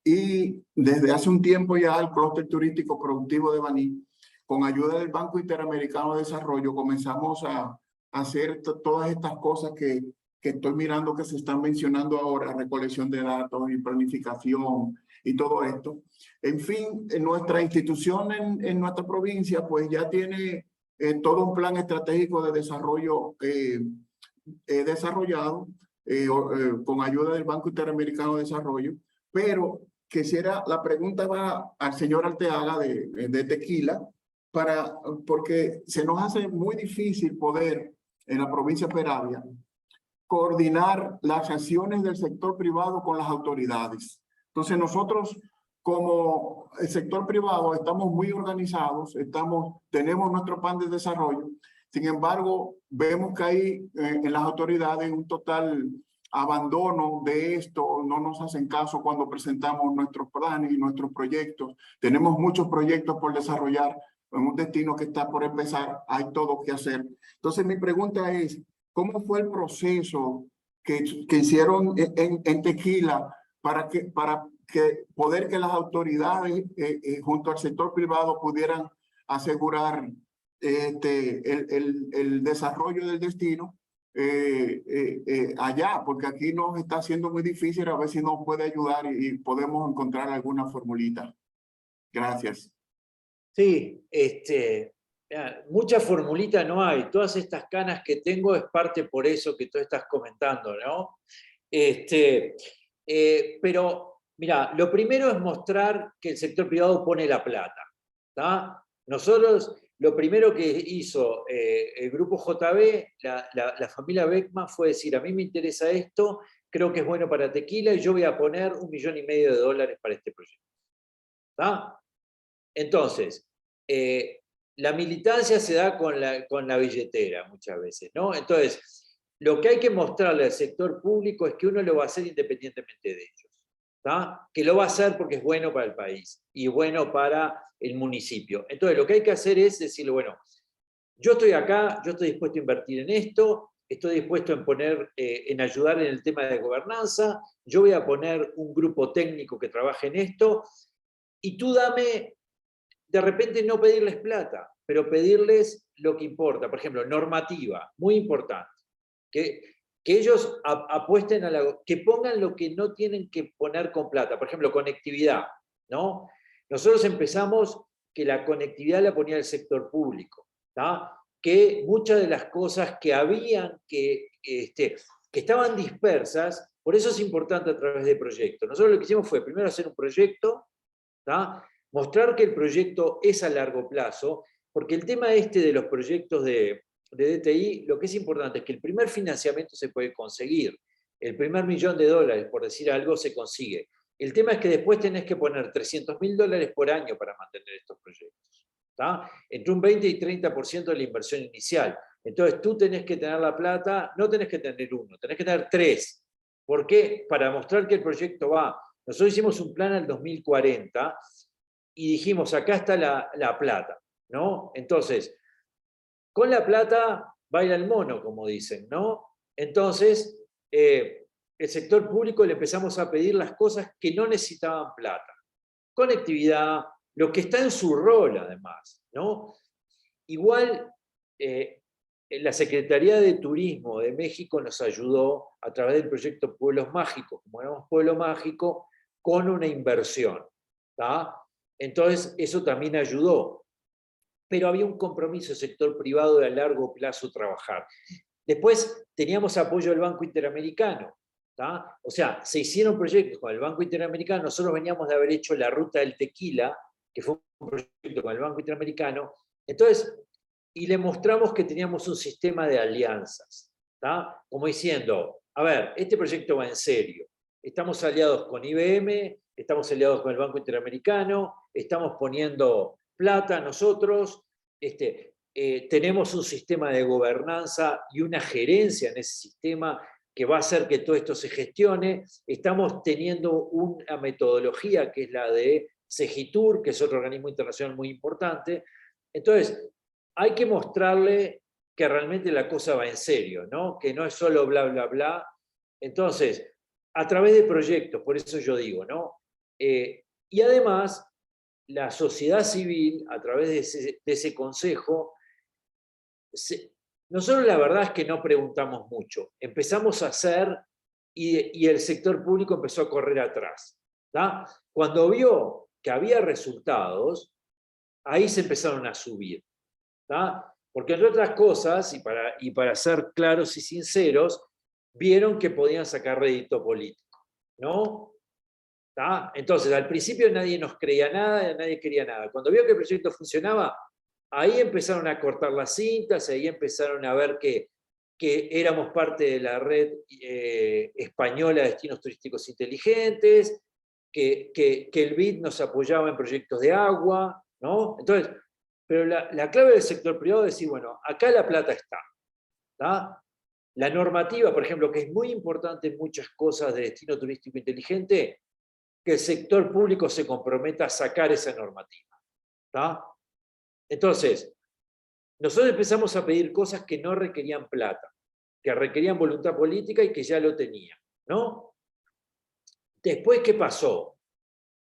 y desde hace un tiempo ya el clúster turístico productivo de Baní, con ayuda del Banco Interamericano de Desarrollo, comenzamos a hacer todas estas cosas que estoy mirando que se están mencionando ahora, recolección de datos y planificación y todo esto. En fin, nuestra institución en nuestra provincia pues ya tiene todo un plan estratégico de desarrollo desarrollado con ayuda del Banco Interamericano de Desarrollo, pero la pregunta va al señor Arteaga de Tequila, porque se nos hace muy difícil poder en la provincia de Peravia coordinar las acciones del sector privado con las autoridades. Entonces nosotros como el sector privado estamos muy organizados, tenemos nuestro plan de desarrollo, sin embargo vemos que hay en las autoridades un total abandono de esto, no nos hacen caso cuando presentamos nuestros planes y nuestros proyectos. Tenemos muchos proyectos por desarrollar en un destino que está por empezar, hay todo que hacer. Entonces mi pregunta es, ¿cómo fue el proceso que hicieron en Tequila para que poder que las autoridades junto al sector privado pudieran asegurar el desarrollo del destino allá? Porque aquí nos está haciendo muy difícil, a ver si nos puede ayudar y podemos encontrar alguna formulita. Gracias. Sí, mucha formulita no hay. Todas estas canas que tengo es parte por eso que tú estás comentando, ¿no? Pero, mira, lo primero es mostrar que el sector privado pone la plata, ¿tá? Nosotros, lo primero que hizo el grupo JB, la familia Beckman, fue decir, a mí me interesa esto, creo que es bueno para Tequila y yo voy a poner $1,5 millones para este proyecto. ¿Tá? Entonces, la militancia se da con la billetera muchas veces, ¿no? Entonces, lo que hay que mostrarle al sector público es que uno lo va a hacer independientemente de ellos, ¿tá? Que lo va a hacer porque es bueno para el país y bueno para el municipio. Entonces, lo que hay que hacer es decirle, bueno, yo estoy acá, yo estoy dispuesto a invertir en esto, estoy dispuesto en ayudar en el tema de gobernanza, yo voy a poner un grupo técnico que trabaje en esto, y tú dame de repente no pedirles plata, pero pedirles lo que importa. Por ejemplo, normativa, muy importante. Que ellos apuesten que pongan lo que no tienen que poner con plata. Por ejemplo, conectividad, ¿no? Nosotros empezamos que la conectividad la ponía el sector público, ¿tá? Que muchas de las cosas que habían, que estaban dispersas, por eso es importante a través de proyectos. Nosotros lo que hicimos fue primero hacer un proyecto, ¿tá? Mostrar que el proyecto es a largo plazo, porque el tema de los proyectos de DTI, lo que es importante es que el primer financiamiento se puede conseguir, el primer $1.000.000, por decir algo, se consigue. El tema es que después tenés que poner $300.000 por año para mantener estos proyectos, ¿tá? Entre un 20 y 30% de la inversión inicial. Entonces tú tenés que tener la plata, no tenés que tener uno, tenés que tener tres. ¿Por qué? Para mostrar que el proyecto va. Nosotros hicimos un plan al 2040 y dijimos, acá está la plata, ¿no? Entonces, con la plata baila el mono, como dicen, ¿no? Entonces, el sector público le empezamos a pedir las cosas que no necesitaban plata. Conectividad, lo que está en su rol, además, ¿no? Igual, la Secretaría de Turismo de México nos ayudó a través del proyecto Pueblos Mágicos, como éramos Pueblo Mágico, con una inversión, ¿tá? Entonces, eso también ayudó. Pero había un compromiso del sector privado de a largo plazo trabajar. Después teníamos apoyo del Banco Interamericano, ¿tá? O sea, se hicieron proyectos con el Banco Interamericano, nosotros veníamos de haber hecho la ruta del tequila, que fue un proyecto con el Banco Interamericano, entonces, y le mostramos que teníamos un sistema de alianzas, ¿tá? Como diciendo, a ver, este proyecto va en serio, estamos aliados con IBM, estamos aliados con el Banco Interamericano, estamos poniendo plata nosotros, tenemos un sistema de gobernanza y una gerencia en ese sistema que va a hacer que todo esto se gestione. Estamos teniendo una metodología que es la de Segitur, que es otro organismo internacional muy importante. Entonces, hay que mostrarle que realmente la cosa va en serio, ¿no? Que no es solo bla, bla, bla. Entonces, a través de proyectos, por eso yo digo, ¿no? Y además, la sociedad civil, a través de ese consejo, nosotros la verdad es que no preguntamos mucho. Empezamos a hacer y el sector público empezó a correr atrás, ¿tá? Cuando vio que había resultados, ahí se empezaron a subir, ¿tá? Porque entre otras cosas, y para ser claros y sinceros, vieron que podían sacar rédito político, ¿no? ¿Tá? Entonces, al principio nadie nos creía nada, nadie quería nada. Cuando vio que el proyecto funcionaba, ahí empezaron a cortar las cintas, ahí empezaron a ver que éramos parte de la red española de destinos turísticos inteligentes, que el BID nos apoyaba en proyectos de agua, ¿no? Entonces, pero la clave del sector privado es decir, bueno, acá la plata está, ¿tá? La normativa, por ejemplo, que es muy importante en muchas cosas de destino turístico inteligente, que el sector público se comprometa a sacar esa normativa, ¿tá? Entonces, nosotros empezamos a pedir cosas que no requerían plata, que requerían voluntad política y que ya lo tenían, ¿no? Después, ¿qué pasó?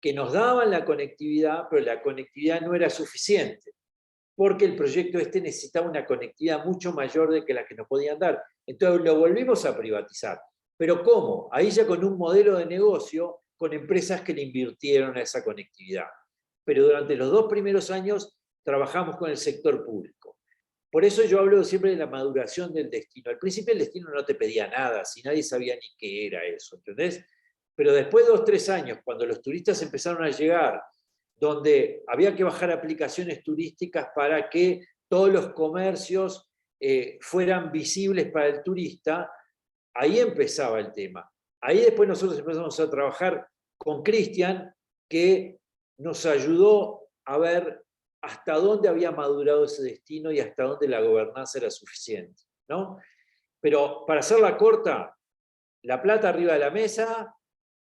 Que nos daban la conectividad, pero la conectividad no era suficiente, porque el proyecto necesitaba una conectividad mucho mayor de que la que nos podían dar. Entonces lo volvimos a privatizar. ¿Pero cómo? Ahí ya con un modelo de negocio, con empresas que le invirtieron a esa conectividad. Pero durante los 2 primeros años trabajamos con el sector público. Por eso yo hablo siempre de la maduración del destino. Al principio el destino no te pedía nada, si nadie sabía ni qué era eso, ¿entendés? Pero después de 2 o 3 años, cuando los turistas empezaron a llegar, donde había que bajar aplicaciones turísticas para que todos los comercios fueran visibles para el turista, ahí empezaba el tema. Ahí después nosotros empezamos a trabajar con Cristian, que nos ayudó a ver hasta dónde había madurado ese destino y hasta dónde la gobernanza era suficiente, ¿no? Pero para hacerla corta, la plata arriba de la mesa,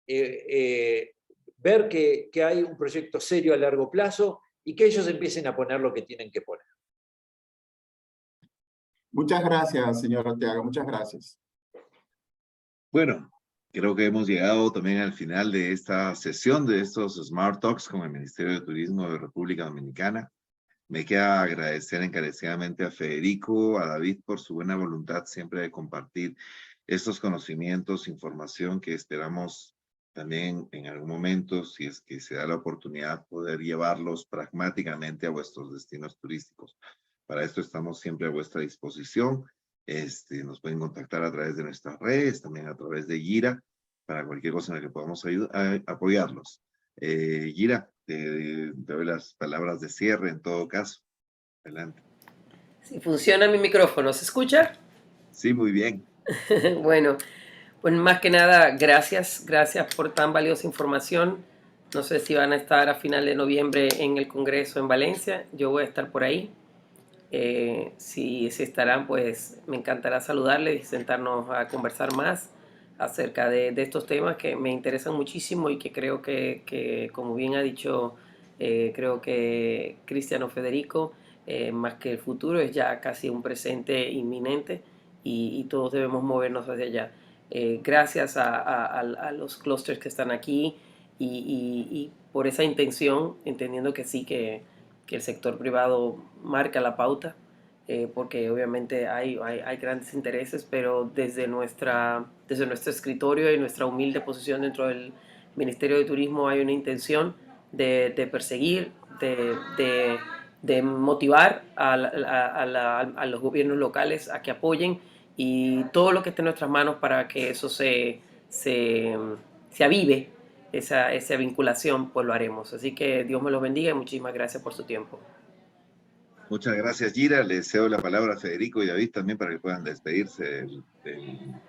ver que hay un proyecto serio a largo plazo y que ellos empiecen a poner lo que tienen que poner. Muchas gracias, señor Arteaga, muchas gracias. Bueno, Creo que hemos llegado también al final de esta sesión de estos Smart Talks con el Ministerio de Turismo de República Dominicana. Me queda agradecer encarecidamente a Federico, a David por su buena voluntad siempre de compartir estos conocimientos, información que esperamos también en algún momento, si es que se da la oportunidad, poder llevarlos pragmáticamente a vuestros destinos turísticos. Para esto estamos siempre a vuestra disposición. Nos pueden contactar a través de nuestras redes, también a través de Gira, para cualquier cosa en la que podamos apoyarlos. Gira, te doy las palabras de cierre en todo caso. Adelante. Si funciona mi micrófono, ¿se escucha? Sí, muy bien. Bueno, pues más que nada, gracias por tan valiosa información. No sé si van a estar a final de noviembre en el Congreso en Valencia. Yo voy a estar por ahí. Si estarán, pues me encantará saludarles y sentarnos a conversar más acerca de estos temas que me interesan muchísimo y que creo que como bien ha dicho, creo que Cristiano Federico, más que el futuro, es ya casi un presente inminente y todos debemos movernos hacia allá. Gracias a los clústeres que están aquí y por esa intención, entendiendo que sí que el sector privado marca la pauta, porque obviamente hay grandes intereses, pero desde nuestro escritorio y nuestra humilde posición dentro del Ministerio de Turismo hay una intención de perseguir, de motivar a los gobiernos locales a que apoyen y todo lo que esté en nuestras manos para que eso se avive, esa vinculación, pues lo haremos. Así que Dios me los bendiga y muchísimas gracias por su tiempo. Muchas gracias, Gira. Les cedo la palabra a Federico y David también para que puedan despedirse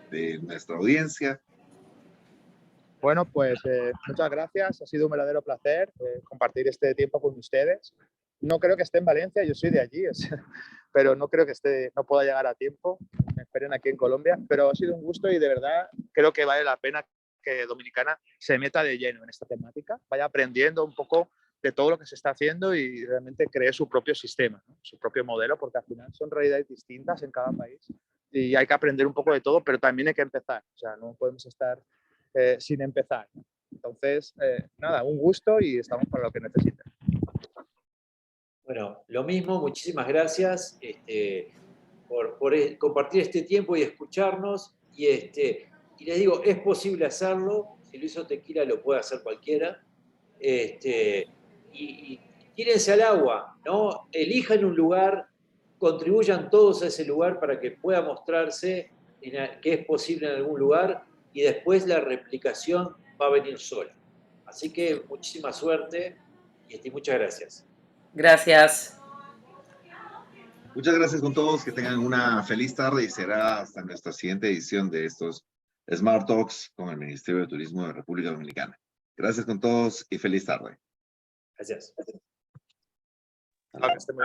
de nuestra audiencia. Bueno, pues muchas gracias. Ha sido un verdadero placer compartir este tiempo con ustedes. No creo que esté en Valencia, yo soy de allí, pero no creo que no pueda llegar a tiempo. Me esperen aquí en Colombia, pero ha sido un gusto y de verdad creo que vale la pena que Dominicana se meta de lleno en esta temática, vaya aprendiendo un poco de todo lo que se está haciendo y realmente cree su propio sistema, ¿no? Su propio modelo, porque al final son realidades distintas en cada país y hay que aprender un poco de todo, pero también hay que empezar. O sea, no podemos estar sin empezar, ¿no? Entonces, nada, un gusto y estamos para lo que necesiten. Bueno, lo mismo, muchísimas gracias por compartir este tiempo y escucharnos. Y les digo, es posible hacerlo. Si lo hizo Tequila, lo puede hacer cualquiera. Y tírense al agua, ¿no? Elijan un lugar, contribuyan todos a ese lugar para que pueda mostrarse que es posible en algún lugar y después la replicación va a venir sola. Así que muchísima suerte y muchas gracias. Gracias. Muchas gracias con todos, que tengan una feliz tarde y será hasta nuestra siguiente edición de estos Smart Talks con el Ministerio de Turismo de República Dominicana. Gracias con todos y feliz tarde. Gracias. Hasta luego.